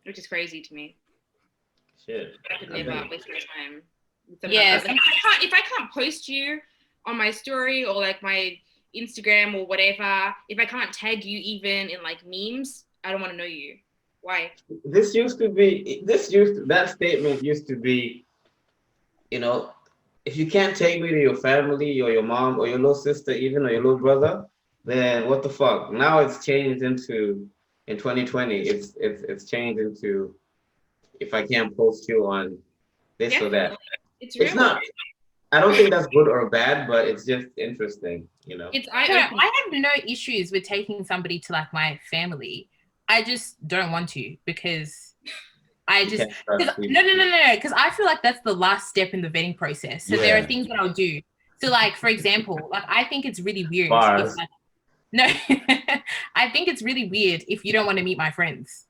D: which is crazy to me.
B: Shit.
D: I could never waste my time.
C: Yeah,
D: like if I can't post you on my story or like my Instagram or whatever, if I can't tag you even in like memes, I don't want to know you. Why?
B: That statement used to be, you know, if you can't take me to your family or your mom or your little sister even or your little brother, then what the fuck? Now it's changed into, in 2020, it's changed into, if I can't post you on this or that. It's not. I don't think that's good or bad, but it's just interesting, you know.
C: I have no issues with taking somebody to like my family. I just don't want to, because I just no, because I feel like that's the last step in the vetting process. So there are things that I'll do. So like, for example, like I think it's really weird. If, like, no, I think it's really weird if you don't want to meet my friends.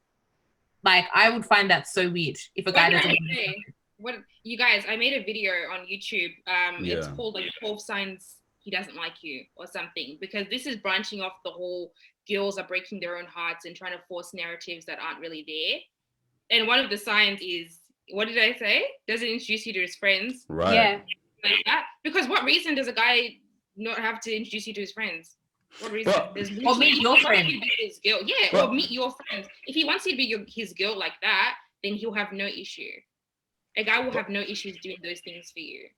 C: Like I would find that so weird if a guy doesn't want to meet.
D: What you guys, I made a video on YouTube. It's called like 12 signs he doesn't like you or something, because this is branching off the whole girls are breaking their own hearts and trying to force narratives that aren't really there. And one of the signs is, what did I say? Doesn't introduce you to his friends.
A: Right.
C: Yeah.
D: Like that. Because what reason does a guy not have to introduce you to his friends? What reason?
C: Or meet your friend.
D: His girl. Yeah, or meet your friends. If he wants you to be his girl like that, then he'll have no issue. A guy will have no issues doing those things for you.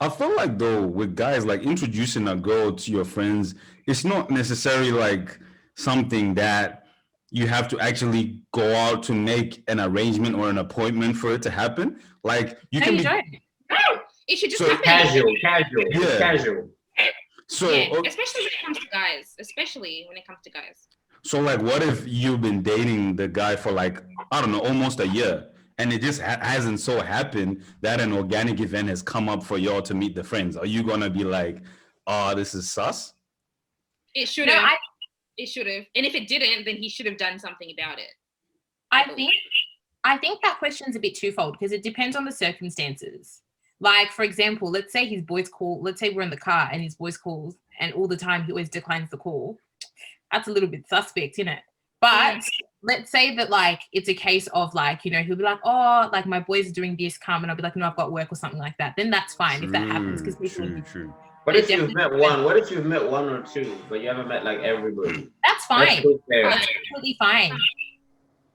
A: I feel like though with guys, like introducing a girl to your friends, it's not necessarily like something that you have to actually go out to make an arrangement or an appointment for it to happen. Like you can be.
D: No, it should just happen.
B: Casual.
A: So
D: especially when it comes to guys.
A: So like, what if you've been dating the guy for like, I don't know, almost a year, and it just hasn't so happened that an organic event has come up for y'all to meet the friends? Are you gonna be like, oh, this is sus?
D: It should have. It should have. And if it didn't, then he should have done something about it.
C: I think that question's a bit twofold, because it depends on the circumstances. Like, for example, let's say his voice call, let's say we're in the car and his voice calls and all the time he always declines the call. That's a little bit suspect, isn't it? But let's say that like it's a case of like, you know, he'll be like, oh, like my boys are doing this, come, and I'll be like, no, I've got work or something like that. Then that's fine if that happens because
A: True.
B: What if you've met one? What if you've met one or two, but you haven't met like everybody?
C: That's fine.
B: That's
C: completely fine.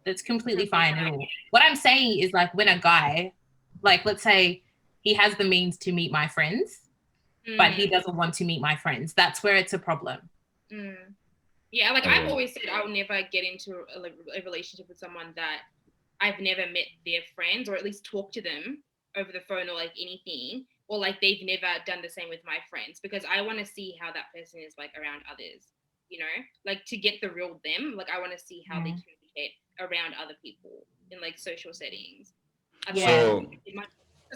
C: That's completely fine at all. What I'm saying is like when a guy, like let's say he has the means to meet my friends, but he doesn't want to meet my friends. That's where it's a problem.
D: Yeah, like I've always said I'll never get into a relationship with someone that I've never met their friends or at least talk to them over the phone or like anything, or like they've never done the same with my friends, because I want to see how that person is like around others, you know, like to get the real them. Like I want to see how they communicate around other people in like social settings. Because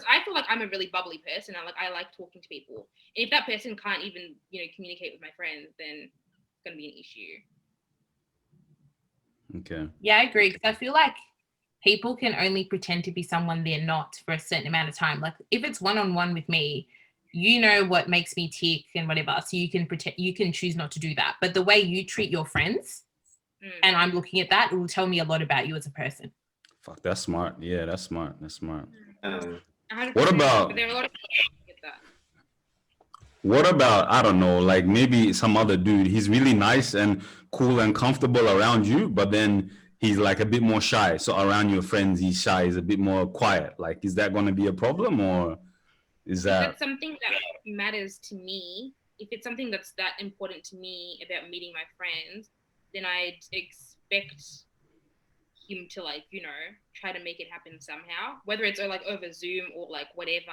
D: I feel like I'm a really bubbly person. I like talking to people. And if that person can't even, you know, communicate with my friends, then it's going to be an issue.
A: Okay.
C: Yeah, I agree. Because I feel like people can only pretend to be someone they're not for a certain amount of time. Like if it's one-on-one with me, you know what makes me tick and whatever. So you can pretend, you can choose not to do that. But the way you treat your friends, and I'm looking at that, it will tell me a lot about you as a person.
A: Fuck, that's smart. Yeah, that's smart.
D: What
A: about
D: there are a lot of people who get that.
A: What about, I don't know, like maybe some other dude, he's really nice and cool and comfortable around you, but then he's like a bit more shy. So around your friends, he's shy, he's a bit more quiet. Like, is that going to be a problem, or is that...
D: If that's something that matters to me, if it's something that's that important to me about meeting my friends, then I'd expect him to like, you know, try to make it happen somehow, whether it's like over Zoom or like whatever,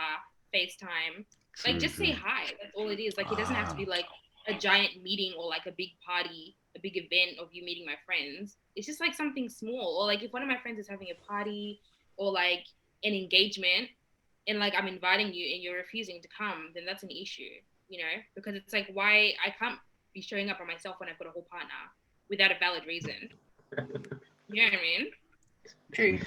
D: FaceTime. Like just say hi. That's all it is. Like it doesn't have to be like a giant meeting or like a big party, a big event of you meeting my friends. It's just like something small. Or like if one of my friends is having a party or like an engagement and like I'm inviting you and you're refusing to come, then that's an issue, you know? Because it's like, why I can't be showing up on myself when I've got a whole partner without a valid reason. You know what I mean?
C: True.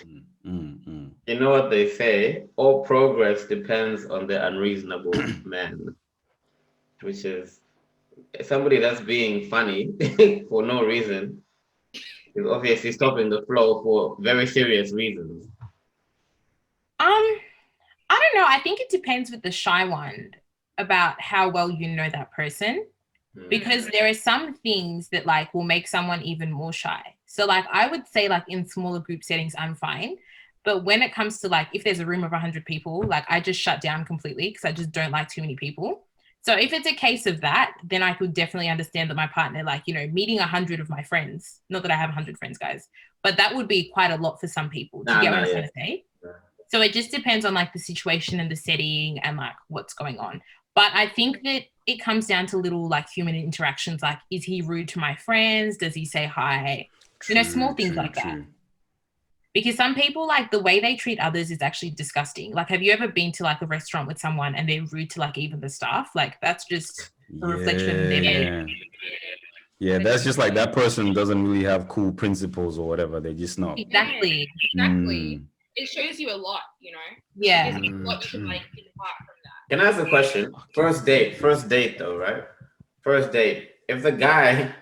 B: You know what they say? All progress depends on the unreasonable man, which is somebody that's being funny for no reason is obviously stopping the flow for very serious reasons.
C: I don't know. I think it depends with the shy one about how well you know that person. Because there are some things that like will make someone even more shy. So like I would say like in smaller group settings, I'm fine. But when it comes to like, if there's a room of 100 people, like I just shut down completely because I just don't like too many people. So if it's a case of that, then I could definitely understand that my partner, like, you know, meeting 100 of my friends, not that I have 100 friends, guys, but that would be quite a lot for some people. Do you get what I'm trying to say? So it just depends on like the situation and the setting and like what's going on. But I think that it comes down to little like human interactions. Like, is he rude to my friends? Does he say hi? You know, small things like that. Because some people, like the way they treat others is actually disgusting. Like, have you ever been to like a restaurant with someone and they're rude to like even the staff? Like that's just a reflection of their behavior.
A: Yeah, that's just like that person doesn't really have cool principles or whatever. They just know.
D: Exactly. It shows you a lot, you know?
C: Yeah.
D: There's a lot you can like impart from that.
B: Can I ask a question? First date though, right? First date. If the guy,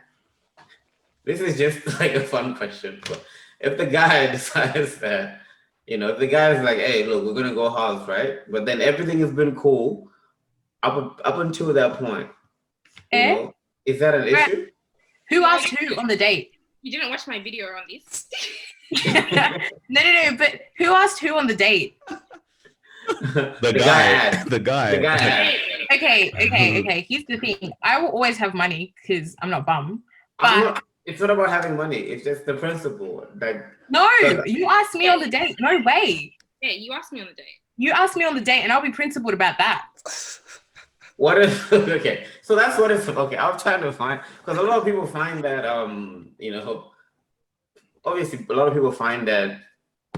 B: this is just like a fun question, but if the guy decides that, you know, if the guy's like, hey, look, we're gonna go house, right? But then everything has been cool up until that point. You know, is that an issue?
C: Who asked who on the date?
D: You didn't watch my video on this.
C: No, but who asked who on the date?
A: The guy.
C: Okay. Here's the thing. I will always have money because I'm not bum. But
B: it's not about having money. It's just the principle. Like
C: you asked me on the date. No way.
D: Yeah, you asked me on the date.
C: You asked me on the date, and I'll be principled about that.
B: What if? Okay, so that's what it's okay. I'm trying to find because a lot of people find that you know. Obviously, a lot of people find that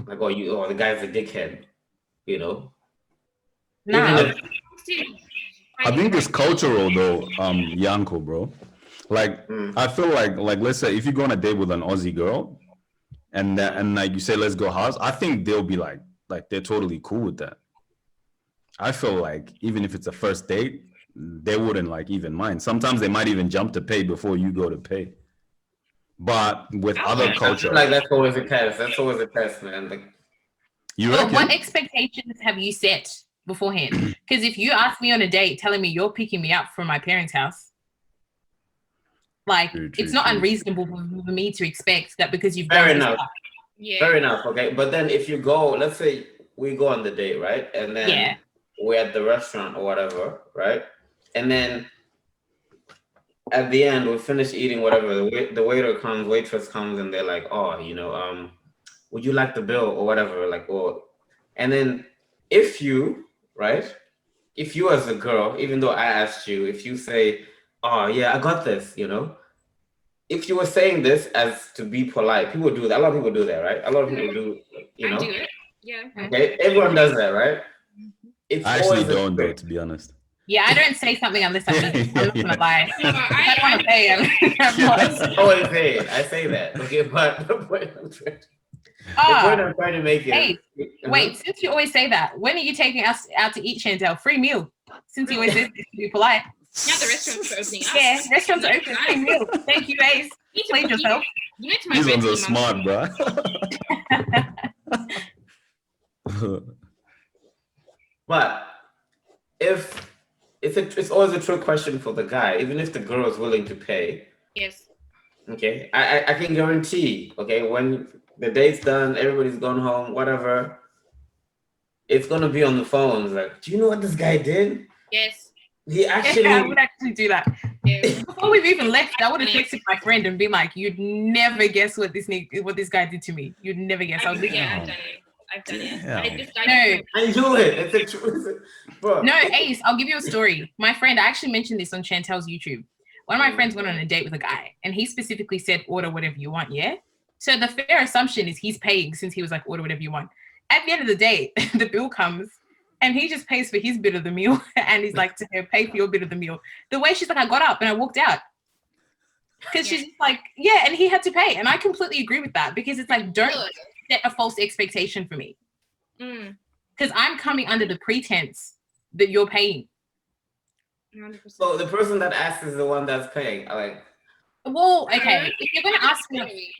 B: like, the guy's a dickhead, you know.
C: Nah.
A: I think it's cultural though, Yanko, bro. Like, I feel like let's say if you go on a date with an Aussie girl, and like you say let's go house, I think they'll be like they're totally cool with that. I feel like even if it's a first date, they wouldn't like even mind. Sometimes they might even jump to pay before you go to pay. But with other
B: I
A: culture,
B: feel like that's always a test. That's always a test, man. Like,
A: you
C: But
A: reckon?
C: what expectations have you set beforehand? Because if you ask me on a date telling me you're picking me up from my parents' house, like
A: True,
C: it's not
A: true.
C: unreasonable for me to expect that because you've
B: fair
C: gone this
B: enough.
C: far.
D: Yeah.
B: Fair enough. Okay, but then if you go, let's say we go on the date, right? And then
C: Yeah.
B: we're at the restaurant or whatever, right? And then at the end we finish eating whatever. The waiter comes, waitress comes, and they're like, "Oh, would you like the bill or whatever?" Like, oh, and then if you, right? If you as a girl, even though I asked you, if you say, "Oh yeah, I got this," if you were saying this as to be polite, people do that. A lot of people do that, right? A lot of people do,
D: I do it. Yeah.
B: Okay, everyone does that, right? It's
A: I actually
B: always a
A: don't though,
B: trick.
A: to be honest.
C: Yeah, I don't say something unless I mean it. I'm not gonna lie.
D: No,
C: If I don't want to pay, I'm
B: I always say it. I say that. Okay, but the point I'm trying to make is.
C: Hey, wait, since you always say that, when are you taking us out to eat, Chantel? Free meal. Since you always say this to be polite.
D: Now the restaurant's opening up.
C: Yeah, restaurants are open. Free meal. Thank you, Ace.
D: You
C: Please yourself.
D: You know, to my
A: These
D: friends
A: ones are smart, bro.
B: But if it's always a trick question for the guy, even if the girl is willing to pay.
D: Yes.
B: Okay, I can guarantee. Okay, when the date's done, everybody's gone home, whatever. It's gonna be on the phones. Like, do you know what this guy did?
D: Yes.
B: He actually.
C: Yeah, I would actually do that.
D: Yes.
C: Before we've even left, I would have texted my friend and been like, "You'd never guess what this guy did to me. You'd never guess."
D: I've done it. I've done it.
A: Damn.
B: I knew it. It's a truth, bro.
C: No, Ace, I'll give you a story. My friend, I actually mentioned this on Chantel's YouTube. One of my friends went on a date with a guy, and he specifically said, "Order whatever you want." Yeah. So the fair assumption is he's paying, since he was like, "Order whatever you want." At the end of the day, the bill comes. And he just pays for his bit of the meal, and he's like, "To her, pay for your bit of the meal." The way she's like, I got up and I walked out, because she's like, "Yeah," and he had to pay, and I completely agree with that, because it's like, don't set a false expectation for me, because I'm coming under the pretense that you're paying.
D: 100%.
B: So the person that asks is the one that's paying.
C: Well, okay, if you're gonna ask me,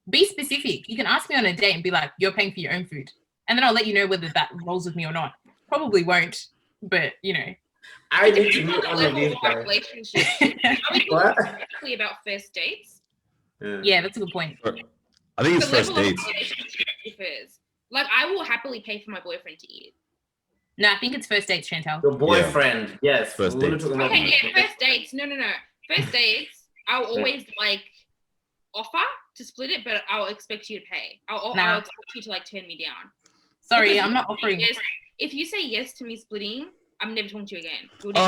C: be specific. You can ask me on a date and be like, "You're paying for your own food," and then I'll let you know whether that rolls with me or not. Probably won't, but
B: I need to meet one of these guys.
D: Relationship. Are we
B: What?
D: specifically about first dates?
C: Yeah, that's a good point.
A: I think it's
D: The
A: first
D: level of
A: dates.
D: relationship differs. Like, I will happily pay for my boyfriend to eat.
C: No, I think it's first dates, Chantel.
B: Your boyfriend, yes.
A: First
B: we were
A: dates.
B: talking about
D: Okay, yeah, first dates. No. First dates, I'll always like offer to split it, but I'll expect you to pay. I'll expect you to like turn me down.
C: Sorry,
D: Because
C: I'm not offering.
D: if you say yes to me splitting, I'm never talking to you again.
A: But yo,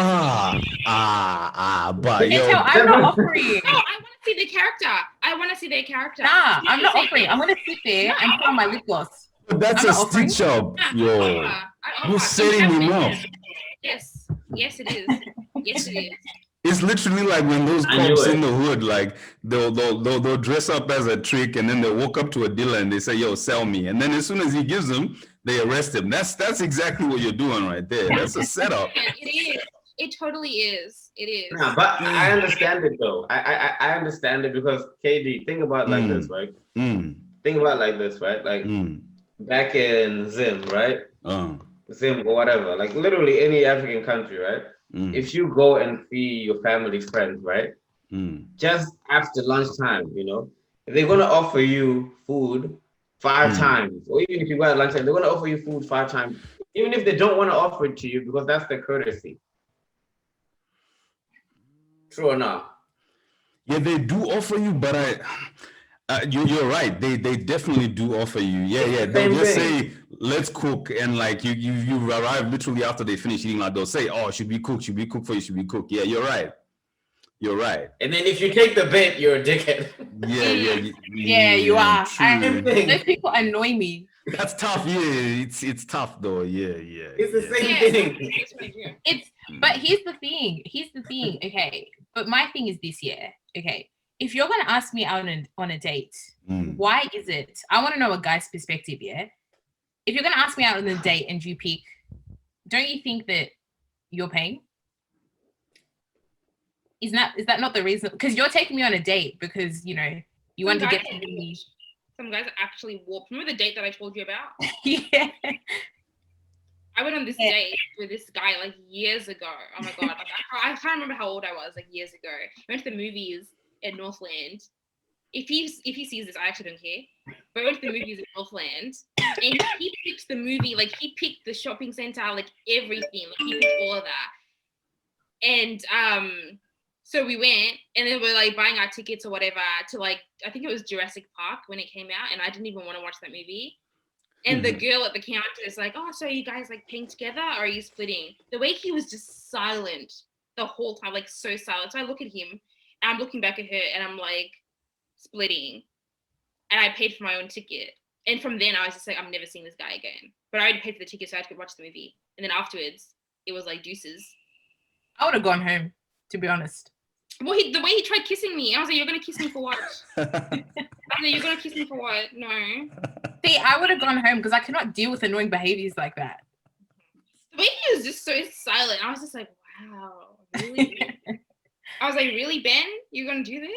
C: Chantel, I'm not offering.
D: No, I want to see their character. I want to see their character.
C: Nah,
D: You
C: I'm not
D: say
C: offering.
D: yes.
C: I'm gonna sit there and put on my lip gloss.
A: that's
C: I'm
A: a
C: not offering.
A: stitch up,
D: Nah,
A: yo.
D: I offer.
A: You're setting me up.
D: Yes, it is. Yes, it is.
A: It's literally like when those
B: I knew
A: cops
B: it.
A: in the hood, like they'll dress up as a trick, and then they walk up to a dealer and they say, "Yo, sell me." And then as soon as he gives them, they arrest him. That's exactly what you're doing right there. That's a setup.
D: Yeah, it is. It totally is. It is.
B: Nah, but I understand it though. I understand it because KD, think about it like this, right? Think about it like this, right? Like back in Zim, right? Zim or whatever, like literally any African country, right? If you go and see your family friends, right? Just after lunchtime, if they're gonna offer you food 5 times, or even if you go at lunchtime, they're gonna offer you food 5 times, even if they don't want to offer it to you because that's their courtesy. True or not?
A: Yeah, they do offer you, but you're right. They definitely do offer you. Yeah. They'll just say, "Let's cook," and like you arrive literally after they finish eating. Like they'll say, "Oh, should we cook? Should we cook for you? Should we cook?" Yeah, you're right. You're right.
B: And then if you take the bait, you're a dickhead.
C: Yeah, you are.
A: True.
C: Those people annoy me.
A: That's tough. Yeah, it's tough though. Yeah.
B: It's the same thing.
C: But here's the thing. Okay, but my thing is this year. Okay, if you're gonna ask me out on a date, why is it? I want to know a guy's perspective. Yeah, if you're gonna ask me out on a date and you pick don't you think that you're paying? Is that not the reason? Because you're taking me on a date because, you know, you want to get to me.
D: Some guys actually warped. Remember the date that I told you about?
C: Yeah.
D: I went on this date with this guy like years ago. Oh my God. Like, I can't remember how old I was, like years ago. I went to the movies in Northland. If he sees this, I actually don't care. But I went to the movies in Northland and he picked the movie, like he picked the shopping center, like everything. Like he picked all of that. And so we went and then we're like buying our tickets or whatever to like, I think it was Jurassic Park when it came out, and I didn't even want to watch that movie. And the girl at the counter is like, oh, so are you guys like paying together or are you splitting? The way he was just silent the whole time, like so silent. So I look at him and I'm looking back at her and I'm like, splitting. And I paid for my own ticket. And from then I was just like, I'm never seeing this guy again. But I already paid for the ticket so I could watch the movie. And then afterwards, it was like deuces.
C: I would have gone home, to be honest.
D: Well, the way he tried kissing me, I was like, you're going to kiss me for what? I was like, you're going to kiss me for what? No.
C: See, I would have gone home because I cannot deal with annoying behaviors like that.
D: The way he was just so silent, I was just like, wow, really? I was like, really, Ben? You're going to do this?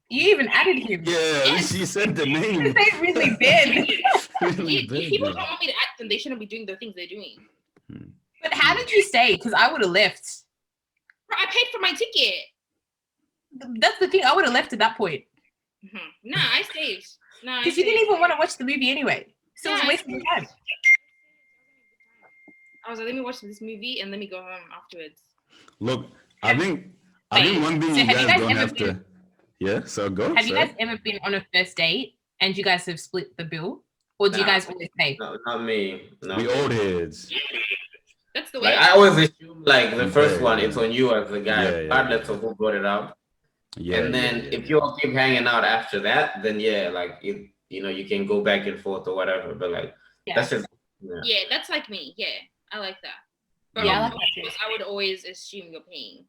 C: You even added him.
A: Yeah, she said the name.
C: They really Ben.
A: Really
D: If people don't want me to add them, they shouldn't be doing the things they're doing.
C: But how did you stay? Because I would have left.
D: I paid for my ticket.
C: That's the thing. I would have left at that point.
D: Mm-hmm. No, I stayed. No,
C: because you didn't even want to watch the movie anyway. So it was wasting your time.
D: I was like, let me watch this movie and let me go home afterwards.
A: Look, I think one thing you guys don't have to. Yeah, so go.
C: Have you guys ever been on a first date and you guys have split the bill, or do you guys always pay?
B: No, not me.
A: We old heads.
D: That's the way.
B: Like, I always assume like the first one, it's on you as the guy, regardless of who brought it up. Yeah. And then if you all keep hanging out after that, then like you know, you can go back and forth or whatever. But like that's just
D: that's like me. Yeah, I like that. But
C: I
D: like that. I would always assume you're paying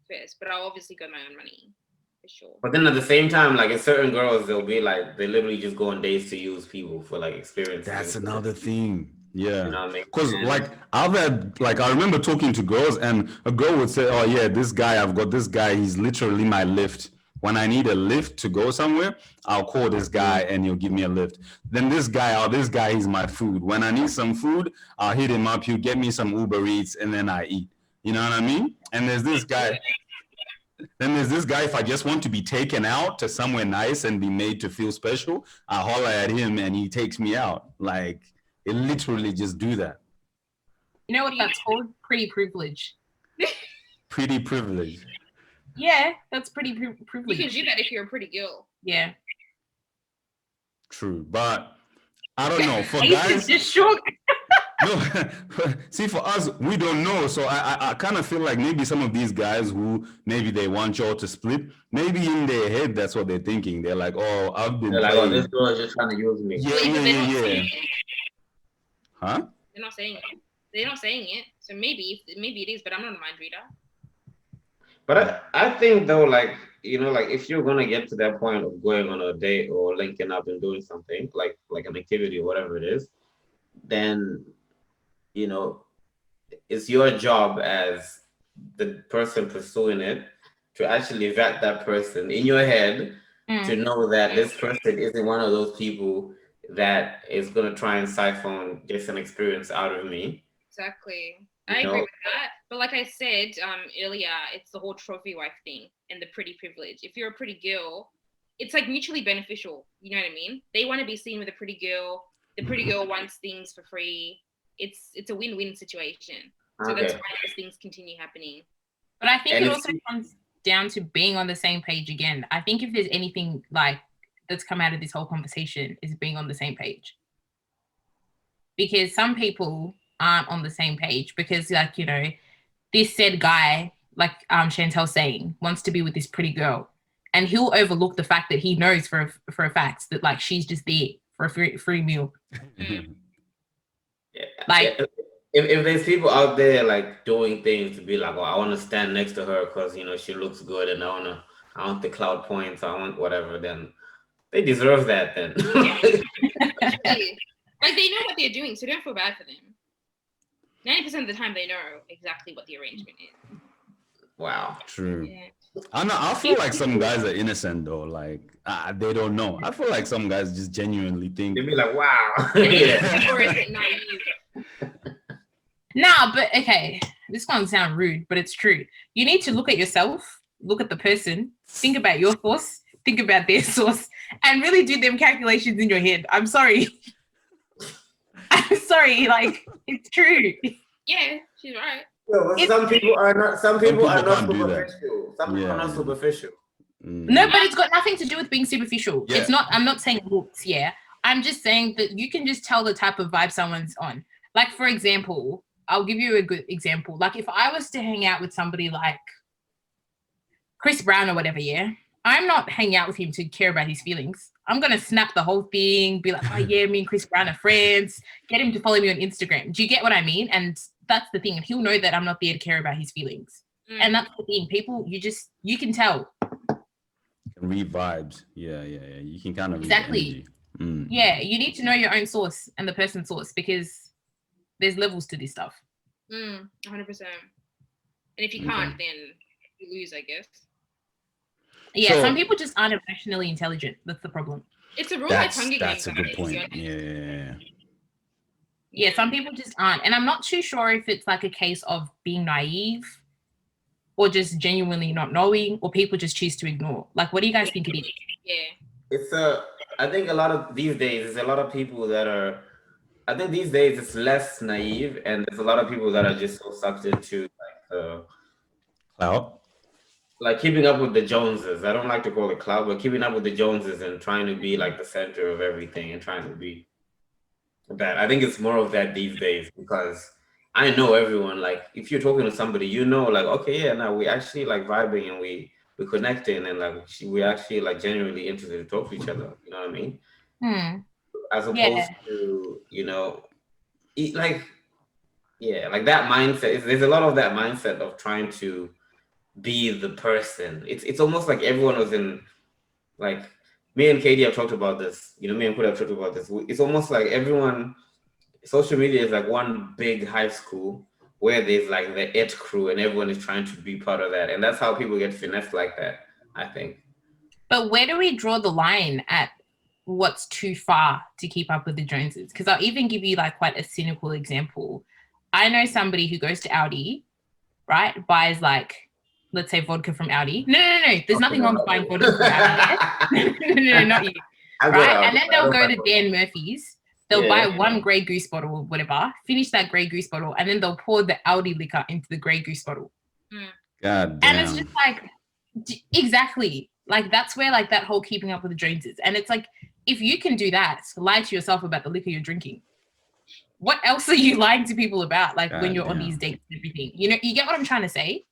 D: first, but I'll obviously got my own money for sure.
B: But then at the same time, like in certain girls, they'll be like they literally just go on dates to use people for like experience.
A: That's another thing. Yeah, because like I've had I remember talking to girls and a girl would say, oh yeah, this guy, I've got this guy, he's literally my lift. When I need a lift to go somewhere, I'll call this guy and he'll give me a lift. Then this guy, he's my food. When I need some food, I'll hit him up, he'll get me some Uber Eats and then I eat. You know what I mean? And there's this guy, if I just want to be taken out to somewhere nice and be made to feel special, I holler at him and he takes me out. Like, it literally just do that.
C: You know what that's called? Pretty privilege.
A: Pretty privilege.
C: Yeah, that's pretty privilege.
D: You can do that if you're a pretty girl.
C: Yeah.
A: True, but I don't know. For guys,
C: just shook.
A: No, see, for us, we don't know. So I kind of feel like maybe some of these guys who maybe they want y'all to split, maybe in their head that's what they're thinking. They're like, oh, I've been.
B: They're like, oh, this girl is just trying to use me.
A: Yeah. Huh?
D: They're not saying it. They're not saying it. So maybe it is, but I'm not a mind reader.
B: But I think though, like, you know, like if you're gonna get to that point of going on a date or linking up and doing something like an activity or whatever it is, then, you know, it's your job as the person pursuing it to actually vet that person in your head to know that this person isn't one of those people that is gonna try and siphon just an experience out of me.
D: Exactly. I agree with that. But like I said earlier, it's the whole trophy wife thing and the pretty privilege. If you're a pretty girl, it's like mutually beneficial. You know what I mean? They want to be seen with a pretty girl. The pretty girl wants things for free. It's a win-win situation. So that's why those things continue happening.
C: But I think it also comes down to being on the same page again. I think if there's anything like that's come out of this whole conversation is being on the same page. Because some people aren't on the same page because, like, you know, this said guy, like Chantel's saying, wants to be with this pretty girl, and he'll overlook the fact that he knows for a fact that like she's just there for a free meal.
B: Like, if there's people out there like doing things to be like, oh, I want to stand next to her because, you know, she looks good and I want the cloud points, I want whatever, then they deserve that then.
D: Like, they know what they're doing, so don't feel bad for them. 90% of the time they know exactly what the arrangement is.
B: Wow.
A: True.
D: Yeah.
A: I feel like some guys are innocent though. Like they don't know. I feel like some guys just genuinely think.
B: They'd be like, wow.
A: Yeah.
D: Or is it naive?
C: Nah, but okay, this is gonna sound rude, but it's true. You need to look at yourself, look at the person, think about your source, think about their source, and really do them calculations in your head. I'm sorry. I'm sorry, like it's true.
D: Yeah, she's right.
B: Some people are not. Some people are not
A: can't do that.
B: superficial. Some people are not superficial.
C: No, but it's got nothing to do with being superficial.
A: Yeah.
C: It's not. I'm not saying looks. Yeah, I'm just saying that you can just tell the type of vibe someone's on. Like for example, I'll give you a good example. Like if I was to hang out with somebody like Chris Brown or whatever, yeah, I'm not hanging out with him to care about his feelings. I'm gonna snap the whole thing, be like, oh yeah, me and Chris Brown are friends. Get him to follow me on Instagram. Do you get what I mean? And that's the thing. And he'll know that I'm not there to care about his feelings. And that's the thing. People, you can tell.
A: Read vibes. Yeah. You can kind of
C: Exactly. Yeah, you need to know your own source and the person's source because there's levels to this stuff.
D: 100%. And if you can't, then you lose, I guess.
C: Yeah,
A: So-
C: some people just aren't emotionally intelligent. That's the problem.
D: It's a real life Hunger Games.
A: That's a good
D: guys,
A: point.
D: yeah.
C: Yeah, some people just aren't. And I'm not too sure if it's like a case of being naive or just genuinely not knowing or people just choose to ignore. Like, what do you guys think it is?
D: Yeah.
B: I think a lot of these days, there's a lot of people that are, I think these days it's less naive and there's a lot of people that are just so sucked into like keeping up with the Joneses. I don't like to call it clout, but keeping up with the Joneses and trying to be like the center of everything and trying to be that. I think it's more of that these days because I know everyone, like if you're talking to somebody, you know, like, okay, yeah, now we actually like vibing and we're connecting and like we actually like genuinely interested to talk to each other. You know what I mean? As opposed to, you know, like that mindset. There's a lot of that mindset of trying to be the person. It's almost like everyone was in, like me and Katie have talked about this. You know, me and Kuda have talked about this. It's almost like everyone. Social media is like one big high school where there's like the it crew and everyone is trying to be part of that. And that's how people get finessed like that, I think.
C: But where do we draw the line at what's too far to keep up with the Joneses? Because I'll even give you like quite a cynical example. I know somebody who goes to Audi, right? Buys like, let's say vodka from Audi. No. There's nothing wrong with buying vodka from Audi. No, not you. Right? And then they'll go to Dan Murphy's. They'll buy one Grey Goose bottle or whatever, finish that Grey Goose bottle, and then they'll pour the Audi liquor into the Grey Goose bottle.
A: God damn.
C: And it's just like, exactly. Like, that's where, like, that whole keeping up with the Joneses. And it's like, if you can do that, lie to yourself about the liquor you're drinking. What else are you lying to people about, like, when you're on these dates and everything? You know, you get what I'm trying to say?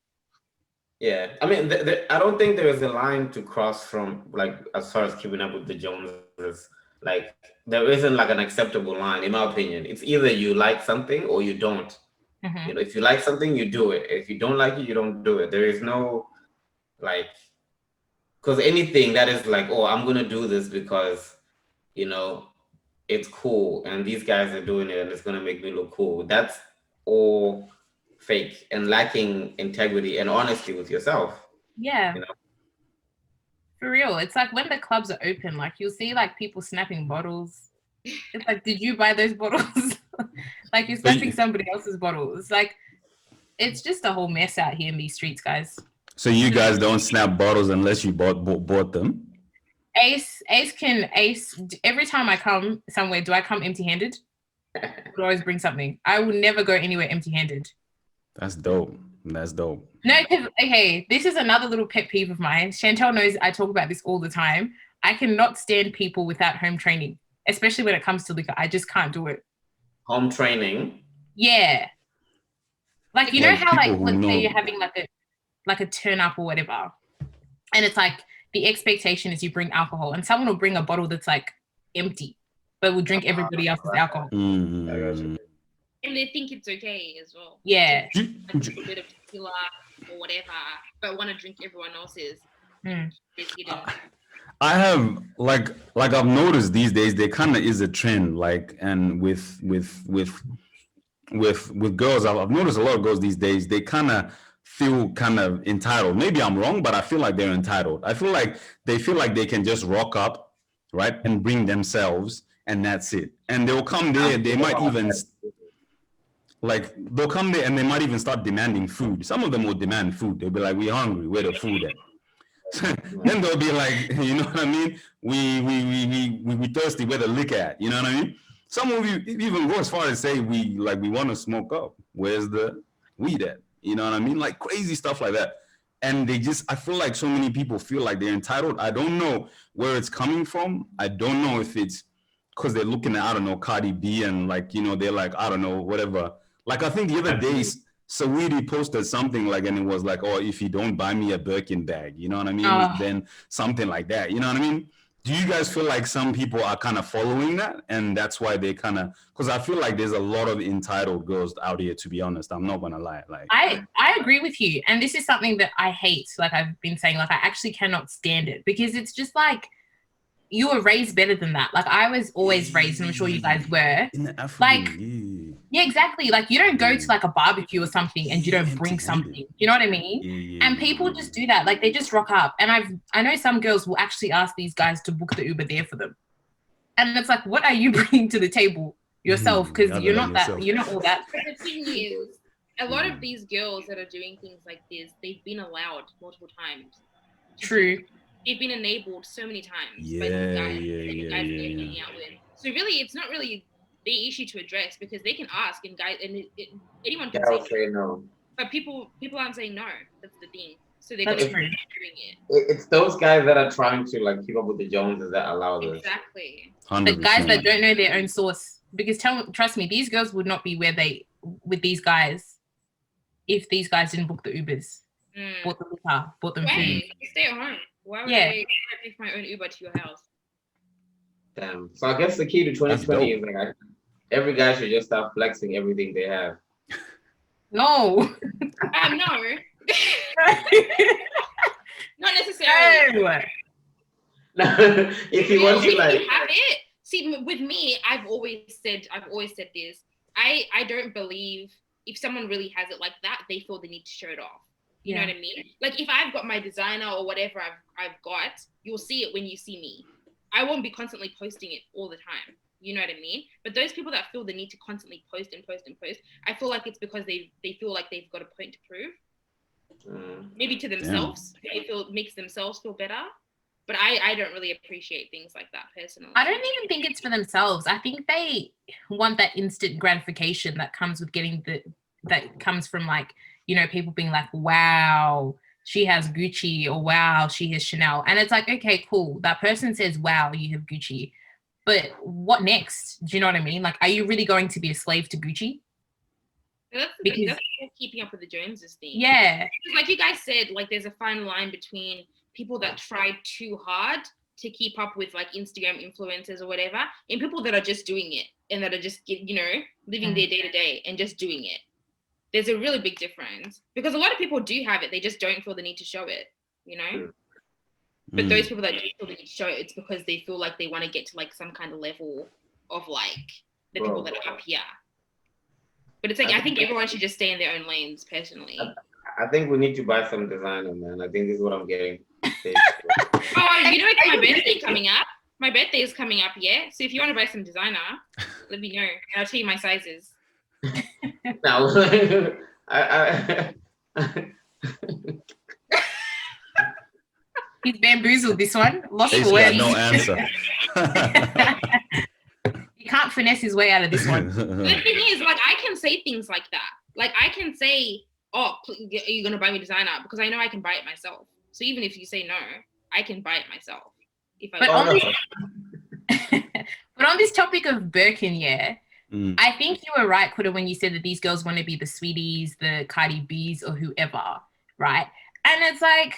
B: Yeah. I mean, I don't think there is a line to cross from, like, as far as keeping up with the Joneses. Like, there isn't like an acceptable line, in my opinion. It's either you like something or you don't. You know, if you like something, you do it. If you don't like it, you don't do it. There is no, like, because anything that is like, oh, I'm going to do this because, you know, it's cool and these guys are doing it and it's going to make me look cool. That's all fake and lacking integrity and honesty with yourself.
C: Yeah.
B: You know?
C: For real. It's like when the clubs are open, like you'll see like people snapping bottles. It's like, did you buy those bottles? Like you're snapping somebody else's bottles. Like it's just a whole mess out here in these streets, guys.
A: So you guys don't snap bottles unless you bought them?
C: Ace, every time I come somewhere, do I come empty-handed? I would always bring something. I will never go anywhere empty-handed.
A: That's dope.
C: No, because, okay, this is another little pet peeve of mine. Chantel knows I talk about this all the time. I cannot stand people without home training, especially when it comes to liquor. I just can't do it.
B: Home training?
C: Yeah. Like, you know
A: Like
C: how, like, let's
A: know.
C: say you're having like a turn up or whatever, and it's like the expectation is you bring alcohol, and someone will bring a bottle that's like empty, but will drink everybody else's alcohol.
D: And they think it's okay as well.
C: Yeah.
D: Like a bit of tequila or whatever, but want to drink everyone else's.
A: I have like I've noticed these days there kind of is a trend, like, and with with girls, I've noticed a lot of girls these days, they kind of feel kind of entitled. Maybe I'm wrong, but I feel like they're entitled. I feel like they feel like they can just rock up, right, and bring themselves, and that's it. And they'll come there, they might even like they'll come there and they might even start demanding food. Some of them will demand food. They'll be like, "We're hungry. Where the food at?" Then they'll be like, you know what I mean? We thirsty. Where the liquor at? You know what I mean? Some of you even go as far as say we want to smoke up. Where's the weed at? You know what I mean? Like crazy stuff like that. And they just, I feel like so many people feel like they're entitled. I don't know where it's coming from. I don't know if it's because they're looking at, I don't know, Cardi B and like, you know, they're like, I don't know, whatever. Like I think the other day, Saweetie posted something like, and it was like, oh, if you don't buy me a Birkin bag, you know what I mean? Then something like that, you know what I mean? Do you guys feel like some people are kind of following that? And that's why they kind of, because I feel like there's a lot of entitled girls out here, to be honest. I'm not going to lie. Like
C: I agree with you. And this is something that I hate. Like I've been saying, like I actually cannot stand it because it's just like, you were raised better than that. Like I was always raised, and I'm sure you guys were.
A: in the African,
C: like, yeah, exactly. Like you don't go to like a barbecue or something and you don't bring something. You know what I mean? And people just do that. Like they just rock up. And I know some girls will actually ask these guys to book the Uber there for them. And it's like, what are you bringing to the table yourself? Because you're not that. You're not all that.
D: But the thing is, a lot of these girls that are doing things like this, they've been allowed multiple times.
C: True.
D: They've been enabled so many times by the guys they're hanging out with. So really, it's not really the issue to address because they can ask and guys and anyone can say
B: no.
D: But people aren't saying no. That's the thing. So they're
C: doing
D: it.
B: It's those guys that are trying to like keep up with the Joneses that allow this.
D: Exactly.
A: 100%.
C: The guys that don't know their own source. Because trust me, these girls would not be with these guys if these guys didn't book the Ubers, bought the liquor, bought them food.
D: Stay at home. Why would I take my own Uber to your house?
B: Damn. So I guess the key to 2020 is like every guy should just start flexing everything they have.
C: No.
D: No. Not necessarily.
B: No. If you want to like
D: have it. See, with me, I've always said this. I don't believe if someone really has it like that, they feel the need to show it off. You know what I mean? Like if I've got my designer or whatever I've got, you'll see it when you see me. I won't be constantly posting it all the time. You know what I mean? But those people that feel the need to constantly post, I feel like it's because they feel like they've got a point to prove. Maybe to themselves. They feel makes themselves feel better. But I don't really appreciate things like that personally.
C: I don't even think it's for themselves. I think they want that instant gratification that comes with that comes from like, you know, people being like, wow, she has Gucci, or wow, she has Chanel. And it's like, okay, cool. That person says, wow, you have Gucci. But what next? Do you know what I mean? Like, are you really going to be a slave to Gucci?
D: That's keeping up with the Joneses thing.
C: Yeah.
D: Like you guys said, like there's a fine line between people that try too hard to keep up with like Instagram influencers or whatever, and people that are just doing it and that are just, you know, living their day to day and just doing it. There's a really big difference because a lot of people do have it. They just don't feel the need to show it, you know? But those people that do feel the need to show it, it's because they feel like they want to get to like some kind of level of like the people that are up here. But it's like, I think everyone should just stay in their own lanes personally.
B: I think we need to buy some designer, man. I think this is what I'm getting.
D: You know, it's my birthday coming up. My birthday is coming up, yeah? So if you want to buy some designer, let me know. And I'll tell you my sizes.
B: Now,
C: He's bamboozled this one. Lost for words.
A: No answer.
C: He can't finesse his way out of this one.
D: The thing is, like, I can say things like that. Like, I can say, oh, are you going to buy me designer? Because I know I can buy it myself. So even if you say no, I can buy it myself.
C: But on this topic of Birkin, I think you were right, Kuda, when you said that these girls want to be the Sweeties, the Cardi B's, or whoever, right? And it's like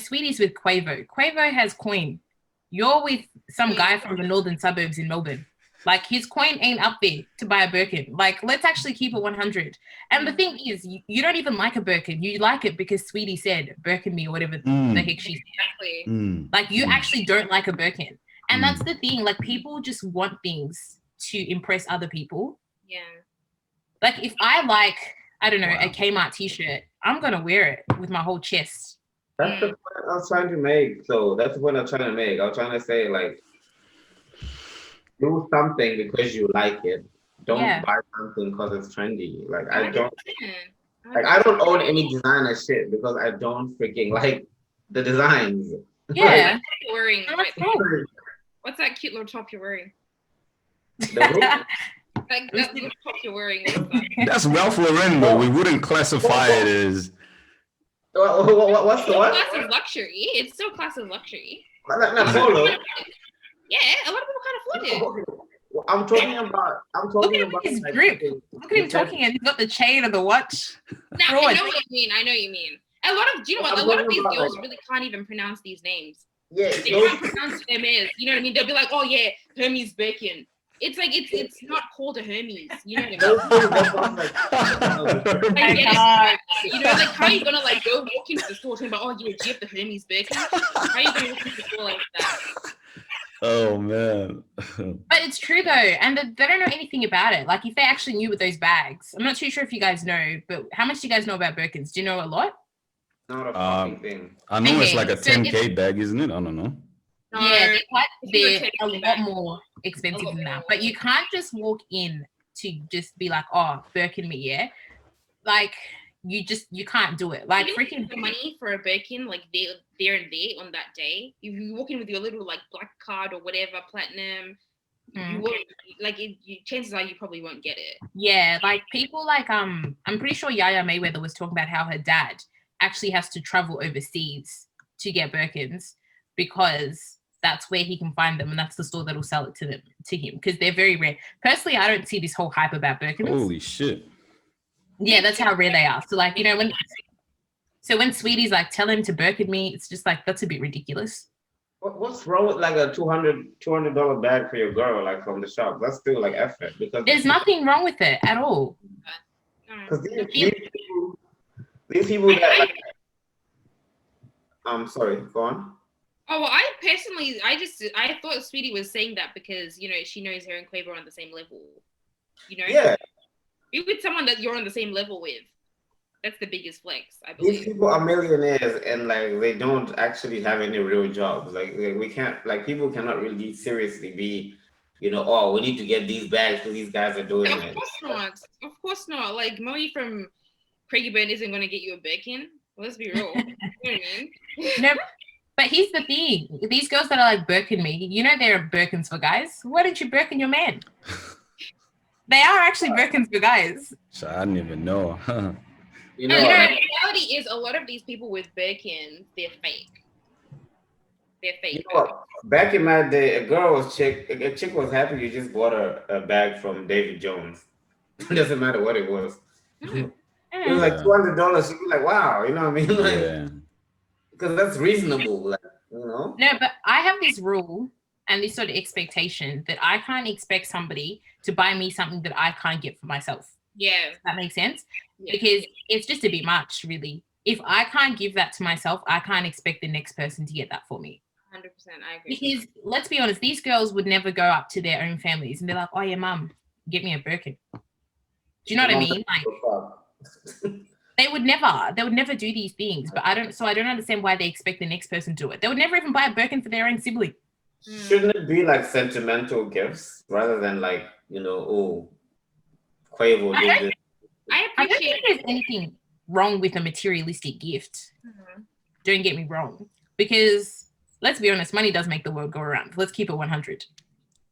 C: Sweeties with Quavo. Quavo has coin. You're with some guy from the northern suburbs in Melbourne. Like, his coin ain't up there to buy a Birkin. Like, let's actually keep it 100. And the thing is, you don't even like a Birkin. You like it because Sweetie said Birkin me or whatever the heck she said. Like, you actually don't like a Birkin. And that's the thing. Like, people just want things to impress other people.
D: Yeah.
C: Like if I like, I don't know,
A: Wow.
C: a Kmart t-shirt, I'm gonna wear it with my whole chest.
B: That's the point I was trying to make. So that's the point I'm trying to make. I was trying to say, like, do something because you like it. Don't
C: Yeah.
B: buy something because it's trendy. Like I
D: 100%.
B: don't like I don't own any designer shit because I don't freaking like the designs.
C: Yeah.
D: What you're wearing?
C: Oh,
D: Wait,
C: that's cool.
D: what's that cute little top you're wearing?
B: The
D: Like that little top you're wearing. What is that?
A: That's Ralph Lauren, though. We wouldn't classify it as.
B: what's the
D: Still
B: what?
D: class as luxury. It's still class as luxury.
B: Like polo.
D: Yeah, a lot of people can't afford it.
B: I'm talking about.
C: Look at him with his
B: like,
C: grip. Look at him talking, and he's got the chain and the watch.
D: No, I
C: Fraud.
D: know what you mean. I know what you mean. A lot of, do you know what? A lot of these girls really can't even pronounce these names.
B: Yeah,
D: They can't pronounce Hermes. You know what I mean? They'll be like, oh yeah, Hermes Birkin. It's like it's not called a Hermes. You know what I mean?
C: I can't.
D: You know, like how are you gonna like go walk into the store talking about, oh yeah, do you have the Hermes Birkin? How are you gonna walk into the store like that?
A: Oh man.
C: But it's true though, and they don't know anything about it. Like if they actually knew with those bags, I'm not too sure if you guys know, but how much do you guys know about Birkins? Do you know a lot?
B: Not a fucking thing.
A: I know it's like a
C: So
A: 10K bag, isn't it? I don't know.
D: No,
C: Yeah, they're
D: If
C: a
D: you were
C: lot
D: taking
C: more expensive than that. But you can't just walk in to just be like, oh, Birkin me, yeah. Like you can't do it. Like
D: even if
C: freaking
D: the money for a Birkin, like there and there on that day, if you walk in with your little like black card or whatever, platinum, you won't like it, chances are you probably won't get it.
C: Yeah, like people like I'm pretty sure Yaya Mayweather was talking about how her dad actually has to travel overseas to get Birkins because that's where he can find them and that's the store that'll sell it to him because they're very rare. Personally, I don't see this whole hype about Birkins.
A: Holy shit.
C: Yeah, that's how rare they are. So like, you know, when Sweetie's like, tell him to Birkin me, it's just like that's a bit ridiculous.
B: What's wrong with like a $200 bag for your girl, like from the shop? That's still like effort because
C: There's nothing wrong with it at all.
B: because these people that like, I'm sorry, go on.
D: Oh well, I personally, I thought Sweetie was saying that because you know she knows her and Quavo are on the same level. You know,
B: Yeah,
D: be with someone that you're on the same level with. That's the biggest flex, I
B: these
D: believe.
B: people are millionaires and like they don't actually have any real jobs. Like we can't, like people cannot really seriously be, you know, oh, we need to get these bags because these guys are doing
D: Of
B: it.
D: course not. Of course not. Like Moe from Craigie Burn isn't going to get you a Birkin. Let's be real. You know what I mean?
C: No, but here's the thing. These girls that are like Birkin me, you know there are Birkins for guys. Why don't you Birkin your man? They are actually Birkins for guys.
A: So I didn't even know.
B: You
D: No,
B: know,
D: the
B: like,
D: reality is a lot of these people with Birkins, they're fake. They're fake.
B: you know what? Back in my day, a chick was happy you just bought a bag from David Jones. It doesn't matter what it was. It was like $200. She'd be like, wow, you know what I mean? Like,
A: Yeah.
B: because that's reasonable, like, you know.
C: No, but I have this rule and this sort of expectation that I can't expect somebody to buy me something that I can't get for myself.
D: Yeah.
C: Does that make sense?
D: Yeah.
C: Because it's just a bit much, really. If I can't give that to myself, I can't expect the next person to get that for me.
D: 100%, I agree.
C: Because let's be honest, these girls would never go up to their own families and be like, oh yeah, mum, get me a Birkin. Do you know what I mean? Like they would never do these things. But I don't understand why they expect the next person to do it. They would never even buy a Birkin for their own sibling.
B: Shouldn't it be like sentimental gifts rather than like, you know, oh, Quavo did this?
D: I
C: I don't
D: appreciate
C: think there's anything wrong with a materialistic gift. Don't get me wrong. Because let's be honest, money does make the world go around. Let's keep it 100.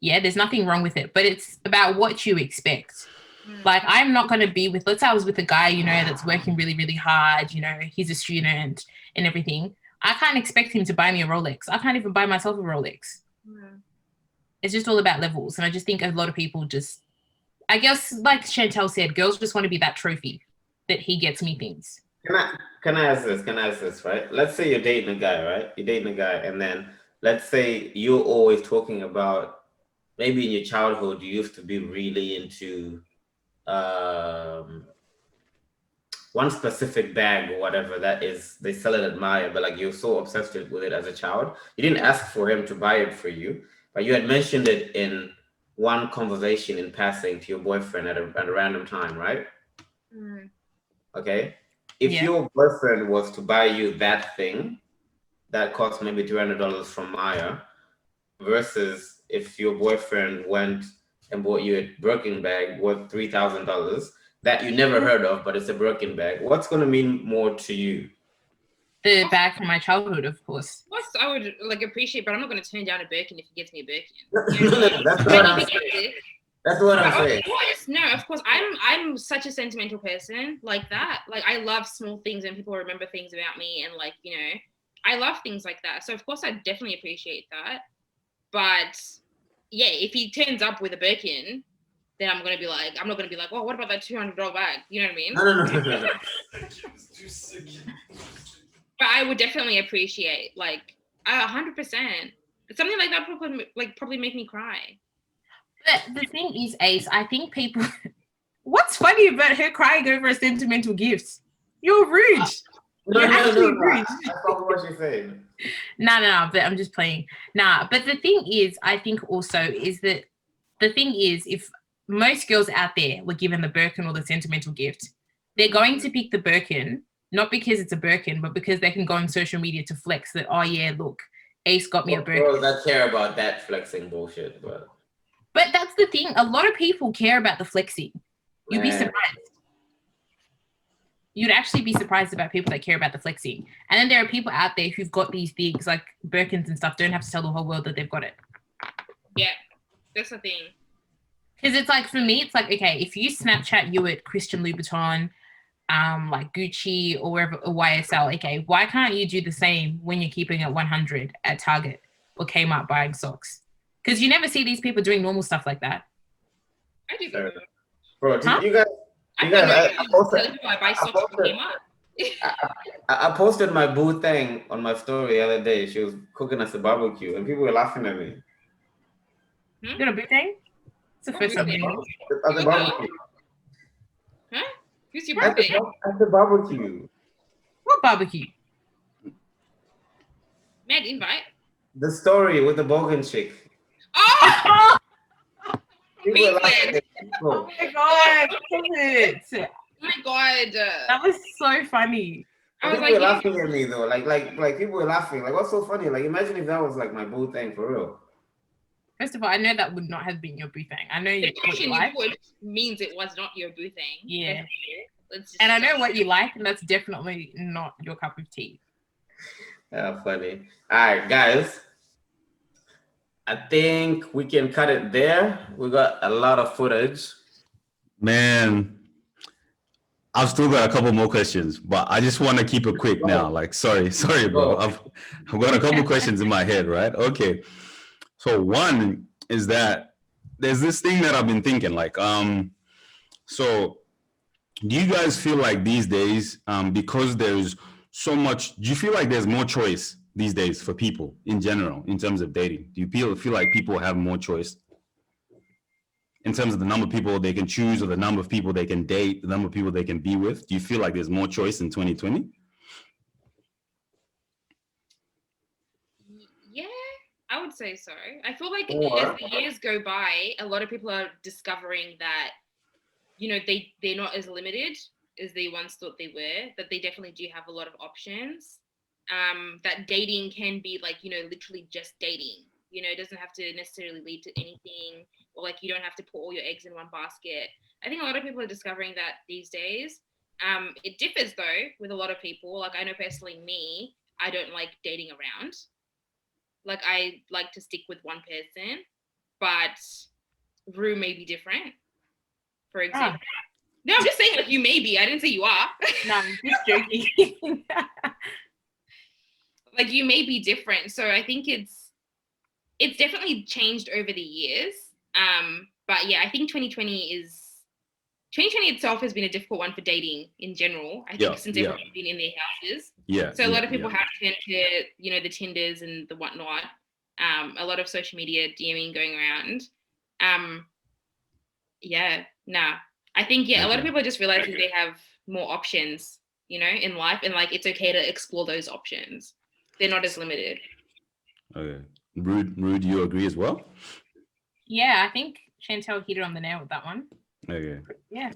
C: Yeah, there's nothing wrong with it, but it's about what you expect. Like I'm not going to be with, let's say I was with a guy, you know, that's working really, really hard, you know, he's a student and everything. I can't expect him to buy me a Rolex. I can't even buy myself a Rolex. It's just all about levels. And I just think a lot of people just, I guess, like Chantel said, girls just want to be that trophy that he gets me things.
B: Can I ask this, right? Let's say you're dating a guy, right? You're dating a guy, and then let's say you're always talking about maybe in your childhood you used to be really into one specific bag or whatever that is, they sell it at Maya, but like you're so obsessed with it as a child. You didn't ask for him to buy it for you, but you had mentioned it in one conversation in passing to your boyfriend at a random time, right?
D: Mm.
B: Okay. If your boyfriend was to buy you that thing that cost maybe $300 from Maya, versus if your boyfriend went and bought you a Birkin bag worth $3,000 that you never heard of, but it's a Birkin bag, what's going to mean more to you?
C: The bag from my childhood, of course.
D: Of course, I would like appreciate, but I'm not going to turn down a Birkin if he gets me a Birkin.
B: That's what I'm saying. That's what I'm saying.
D: Of course, no, of course. I'm such a sentimental person like that. Like I love small things and people remember things about me, and like, you know, I love things like that. So of course I definitely appreciate that. But yeah, if he turns up with a Birkin, then I'm not gonna be like, oh, what about that $200 bag? You know what I mean?
B: No.
D: But I would definitely appreciate, like, 100%. Something like that probably make me cry.
C: But the thing is, Ace, I think people. What's funny about her crying over a sentimental gift? You're rude. You're actually rude.
B: That's not what she said.
C: No, but I'm just playing. But the thing is, I think also is that the thing is, if most girls out there were given the Birkin or the sentimental gift, they're going to pick the Birkin, not because it's a Birkin, but because they can go on social media to flex that, oh yeah, look, Ace got me a Birkin.
B: Girls that care about that flexing bullshit, but
C: that's the thing. A lot of people care about the flexing. You'd be surprised. You'd actually be surprised about people that care about the flexing. And then there are people out there who've got these things like Birkins and stuff, don't have to tell the whole world that they've got it.
D: Yeah, that's the thing.
C: Because it's like, for me, it's like, okay, if you Snapchat you at Christian Louboutin, like Gucci or wherever, or YSL, okay, why can't you do the same when you're keeping it 100 at Target or Kmart buying socks? Because you never see these people doing normal stuff like that.
D: I do.
B: Bro, you guys, I posted my boo thing on my story the other day. She was cooking us a barbecue, and people were laughing at me.
C: You got a boo thing? It's the first time hearing it.
B: At the barbecue.
D: Huh? Who's your birthday?
B: At the barbecue.
C: What barbecue?
D: Mad invite.
B: The story with the Bogan chick.
D: Oh!
B: People were laughing at people.
C: Oh my god, kill it.
D: Oh my god.
C: That was so funny.
B: People were laughing at me though. Like people were laughing. Like, what's so funny? Like, imagine if that was like my boo thing for real.
C: First of all, I know that would not have been your boo thing. I know
D: the
C: what you like.
D: Means it was not your boo thing.
C: Yeah. And I know what you like, and that's definitely not your cup of tea.
B: Yeah, funny. All right, guys. I think we can cut it there. We got a lot of footage.
A: Man, I've still got a couple more questions, but I just want to keep it quick now. Like, sorry, bro. I've got a couple questions in my head, right? Okay. So one is that there's this thing that I've been thinking, like, so do you guys feel like these days, because there's so much, do you feel like there's more choice these days for people in general, in terms of dating? Do you feel like people have more choice in terms of the number of people they can choose, or the number of people they can date, the number of people they can be with? Do you feel like there's more choice in 2020?
D: Yeah, I would say so. I feel like as the years go by, a lot of people are discovering that, you know, they're not as limited as they once thought they were, that they definitely do have a lot of options. That dating can be like, you know, literally just dating. You know, it doesn't have to necessarily lead to anything, or like you don't have to put all your eggs in one basket. I think a lot of people are discovering that these days. It differs though with a lot of people. Like, I know personally me, I don't like dating around. Like, I like to stick with one person, but Rue may be different, for example. No, I'm just saying, like, you may be. I didn't say you are.
C: No, I'm just joking.
D: Like, you may be different. So I think it's definitely changed over the years. But yeah, I think 2020 itself has been a difficult one for dating in general. I think since everyone's been in their houses. Yeah. So a lot of people have turned to, you know, the Tinders and the whatnot. A lot of social media DMing going around. I think, a lot of people are just realizing they have more options, you know, in life, and like, it's okay to explore those options. They're not as limited.
A: Okay. Rue, do you agree as well?
C: Yeah, I think Chantel hit it on the nail with that one.
A: Okay.
C: Yeah.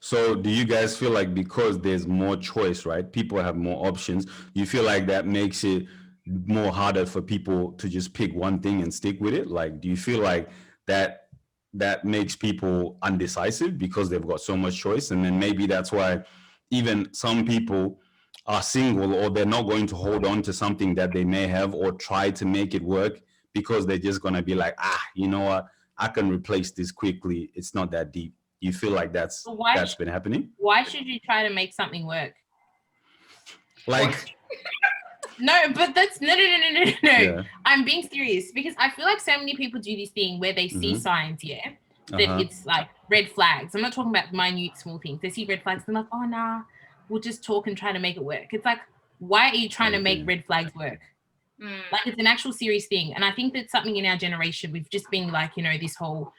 A: So do you guys feel like because there's more choice, right? People have more options. You feel like that makes it more harder for people to just pick one thing and stick with it? Like, do you feel like that makes people undecisive because they've got so much choice? And then maybe that's why even some people are single, or they're not going to hold on to something that they may have or try to make it work because they're just going to be like, you know what? I can replace this quickly. It's not that deep. You feel like that's been happening?
C: Why should you try to make something work?
A: Like,
C: no, but that's no.
A: Yeah.
C: I'm being serious because I feel like so many people do this thing where they see signs, that it's like red flags. I'm not talking about minute small things. They see red flags and they're like, oh nah, we'll just talk and try to make it work. It's like, why are you trying to make red flags work? Like, it's an actual serious thing. And I think that's something in our generation. We've just been like, this whole,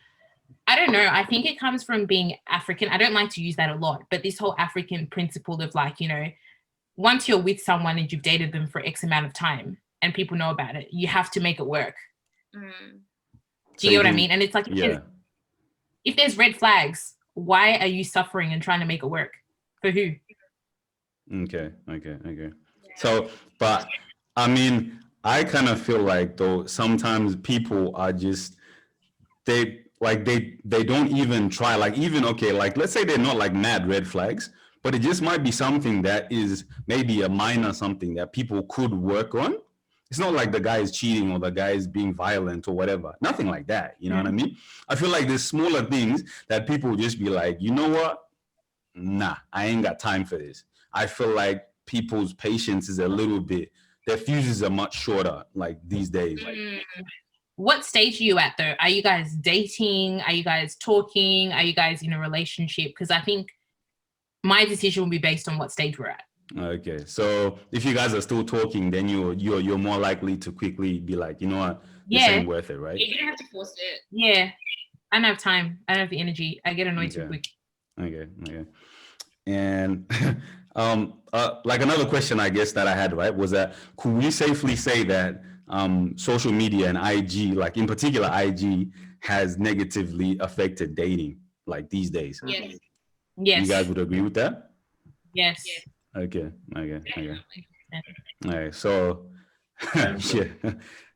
C: I don't know, I think it comes from being African. I don't like to use that a lot, but this whole African principle of like, once you're with someone and you've dated them for X amount of time and people know about it, you have to make it work. Do you get what I mean? And it's like, if there's red flags, why are you suffering and trying to make it work? For who?
A: Okay. So, but I mean, I kind of feel like though sometimes people are just, they don't even try, like, even, okay, like let's say they're not like mad red flags, but it just might be something that is maybe a minor something that people could work on. It's not like the guy is cheating or the guy is being violent or whatever. Nothing like that. You know what I mean? I feel like there's smaller things that people will just be like, you know what? Nah, I ain't got time for this. I feel like people's patience is a little bit, their fuses are much shorter, like these days.
C: What stage are you at though? Are you guys dating? Are you guys talking? Are you guys in a relationship? Because I think my decision will be based on what stage we're at. Okay,
A: so if you guys are still talking, then you're more likely to quickly be like, you know what, this ain't worth it, right?
D: You don't have to force it.
C: Yeah, I don't have time. I don't have the energy. I get annoyed too quick.
A: Okay. And like another question, I guess, that I had, right, was that could we safely say that social media and IG, like in particular IG, has negatively affected dating, like these days?
D: Yes.
A: You guys would agree with that?
C: Yes.
A: Okay. All right. So,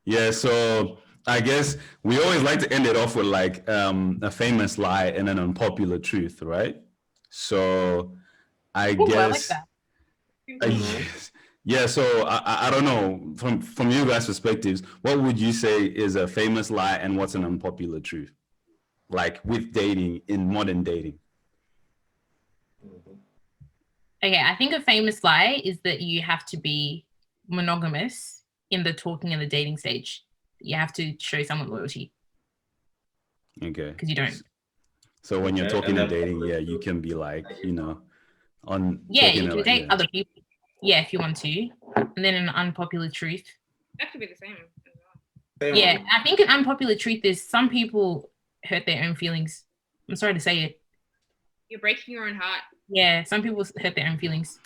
A: yeah. So I guess we always like to end it off with like a famous lie and an unpopular truth, right? So I guess.
C: I like that.
A: Yeah. So I don't know, from you guys' perspectives, what would you say is a famous lie and what's an unpopular truth, like with dating, in modern dating?
C: Okay, I think a famous lie is that you have to be monogamous in the talking and the dating stage. You have to show someone loyalty.
A: Okay.
C: Because you don't.
A: So when you're talking and dating, you can be like, on.
C: Yeah, you can date other people. Yeah, if you want to. And then an unpopular truth.
D: That could be the same.
C: Yeah, I think an unpopular truth is some people hurt their own feelings. I'm sorry to say it.
D: You're breaking your own heart.
C: Yeah, some people hurt their own feelings.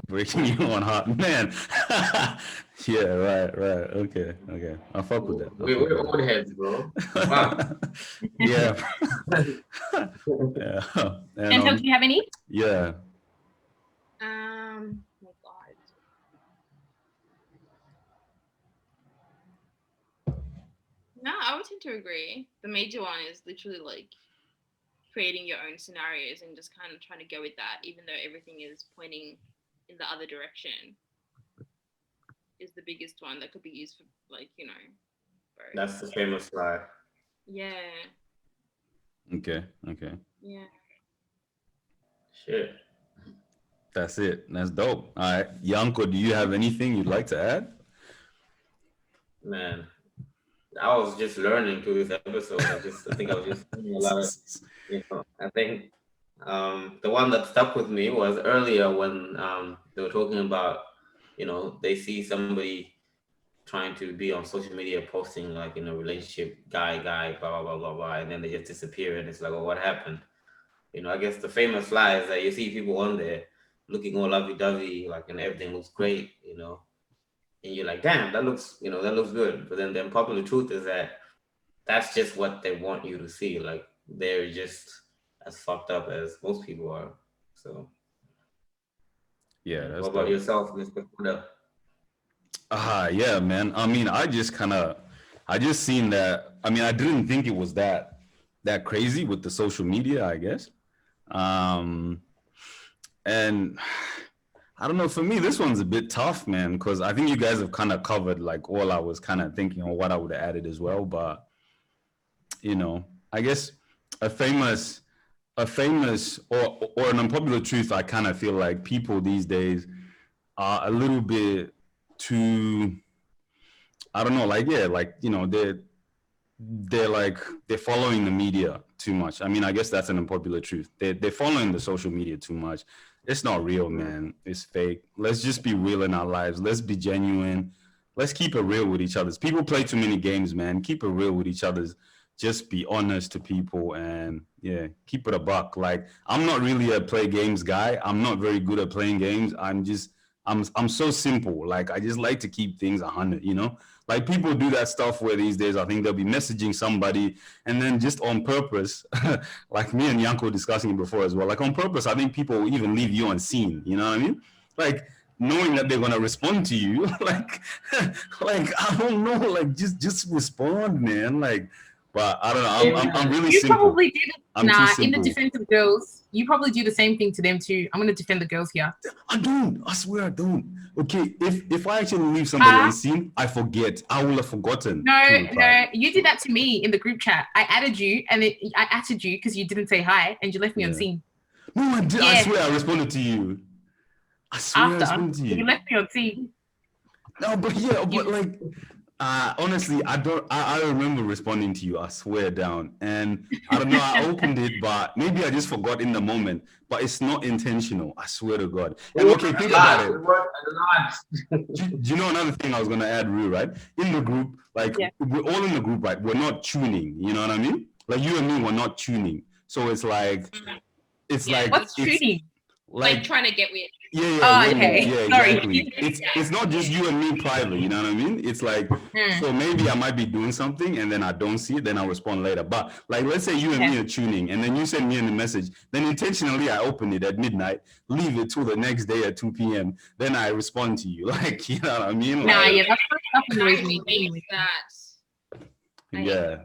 A: Breaking your own heart, man. Yeah, right. Okay. I'll fuck with that.
B: We're old heads, bro. Wow.
A: Yeah.
C: And do you have any?
A: Yeah.
D: Oh God. No, I would tend to agree. The major one is literally like creating your own scenarios and just kind of trying to go with that, even though everything is pointing in the other direction, is the biggest one that could be used for, like, both.
B: That's the famous lie.
D: Yeah.
A: Okay.
D: Yeah.
B: Shit.
A: That's it. That's dope. All right. Yanko, do you have anything you'd like to add?
B: Man, I was just learning through this episode. I think I was just thinking a lot of, I think the one that stuck with me was earlier when they were talking about, they see somebody trying to be on social media posting like in a relationship, guy, blah, blah, blah, blah, and then they just disappear and it's like, well, what happened? I guess the famous lie is that you see people on there looking all lovey-dovey, like, and everything looks great, and you're like, damn, that looks good. But then the unpopular truth is that that's just what they want you to see. Like they're just as fucked up as most people are. So
A: Yeah, that's
B: what about
A: dope.
B: yourself, Mr. Kuda?
A: Yeah, man. I mean, I just seen that. I mean, I didn't think it was that crazy with the social media, I guess. Um, and I don't know. For me, this one's a bit tough, man, because I think you guys have kind of covered like all I was kind of thinking or what I would have added as well. But I guess a famous, or an unpopular truth. I kind of feel like people these days are a little bit too. I don't know, like yeah, like they're following the media too much. I mean, I guess that's an unpopular truth. They're following the social media too much. It's not real, man. It's fake. Let's just be real in our lives. Let's be genuine. Let's keep it real with each other. People play too many games, man. Keep it real with each other. Just be honest to people and yeah, keep it a buck. Like I'm not really a play games guy. I'm not very good at playing games. I'm so simple. Like I just like to keep things 100. Like people do that stuff where these days I think they'll be messaging somebody and then just on purpose, like me and Yanko discussing it before as well. Like on purpose, I think people will even leave you unseen. You know what I mean? Like knowing that they're gonna respond to you, like I don't know, like just respond, man. Like, but I don't know. I'm really
C: You
A: simple.
C: probably did it.
A: I'm too
C: Nah, in
A: simple.
C: the defense of girls, you probably do the same thing to them too. I'm gonna defend the girls here.
A: I don't. I swear I don't. Okay, if I actually leave somebody unseen, I forget. I will have forgotten.
C: No, you did that to me in the group chat. I added you, and I added you because you didn't say hi, and you left me unseen.
A: No, I did.
C: Yeah.
A: I swear I responded to you. I swear I responded to you.
C: You left me unseen.
A: No, but yeah, but like, honestly, I remember responding to you. I swear down, and I don't know. I opened it, but maybe I just forgot in the moment. But it's not intentional. I swear to God. And okay, think about it. Do you know another thing I was gonna add, Rue? Right, in the group, like we're all in the group, right? We're not tuning. You know what I mean? Like you and me, we're not tuning. So it's like,
C: What's tuning?
D: Like trying to get weird.
A: Yeah,
C: okay.
A: Yeah, exactly. It's not just you and me privately, you know what I mean? It's like, so maybe I might be doing something and then I don't see it, then I'll respond later. But like, let's say you and me are tuning and then you send me a message, then intentionally I open it at midnight, leave it till the next day at 2 p.m. Then I respond to you. Like, you know what I mean?
C: Like, that's
D: annoys me.
A: Yeah.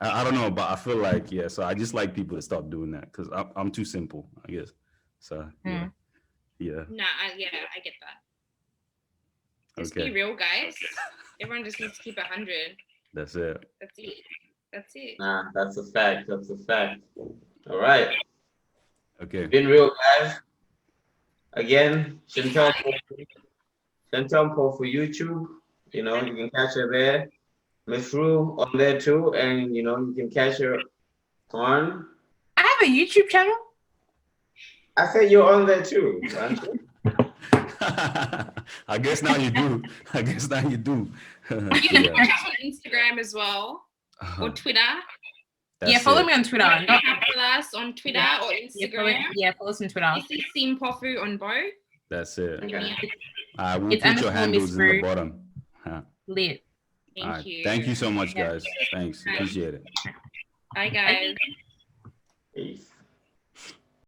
A: I don't know, but I feel like, so I just like people to stop doing that because I'm too simple, I guess. So, yeah.
D: Nah, I get that. Just be real, guys. Everyone just needs to keep 100.
A: That's it.
D: That's it.
B: Nah, that's a fact. All right.
A: Okay.
B: Been real, guys. Again, Chantel Paul for YouTube. You can catch her there. Ms Rue on there too, and you can catch her on.
C: I have a YouTube channel.
B: I said you're on there too, aren't you?
A: I guess now you do.
D: You can catch us on Instagram as well, or Twitter.
C: Follow me on Twitter.
D: Follow us on Twitter or Instagram.
C: Follow us on Twitter.
D: This is Simpofu on both.
A: That's it.
B: Okay.
A: We'll put your handles in the bottom.
C: Lit.
D: Thank you.
A: Thank you so much, guys. Thanks. Appreciate it.
D: Bye, guys.
B: Peace.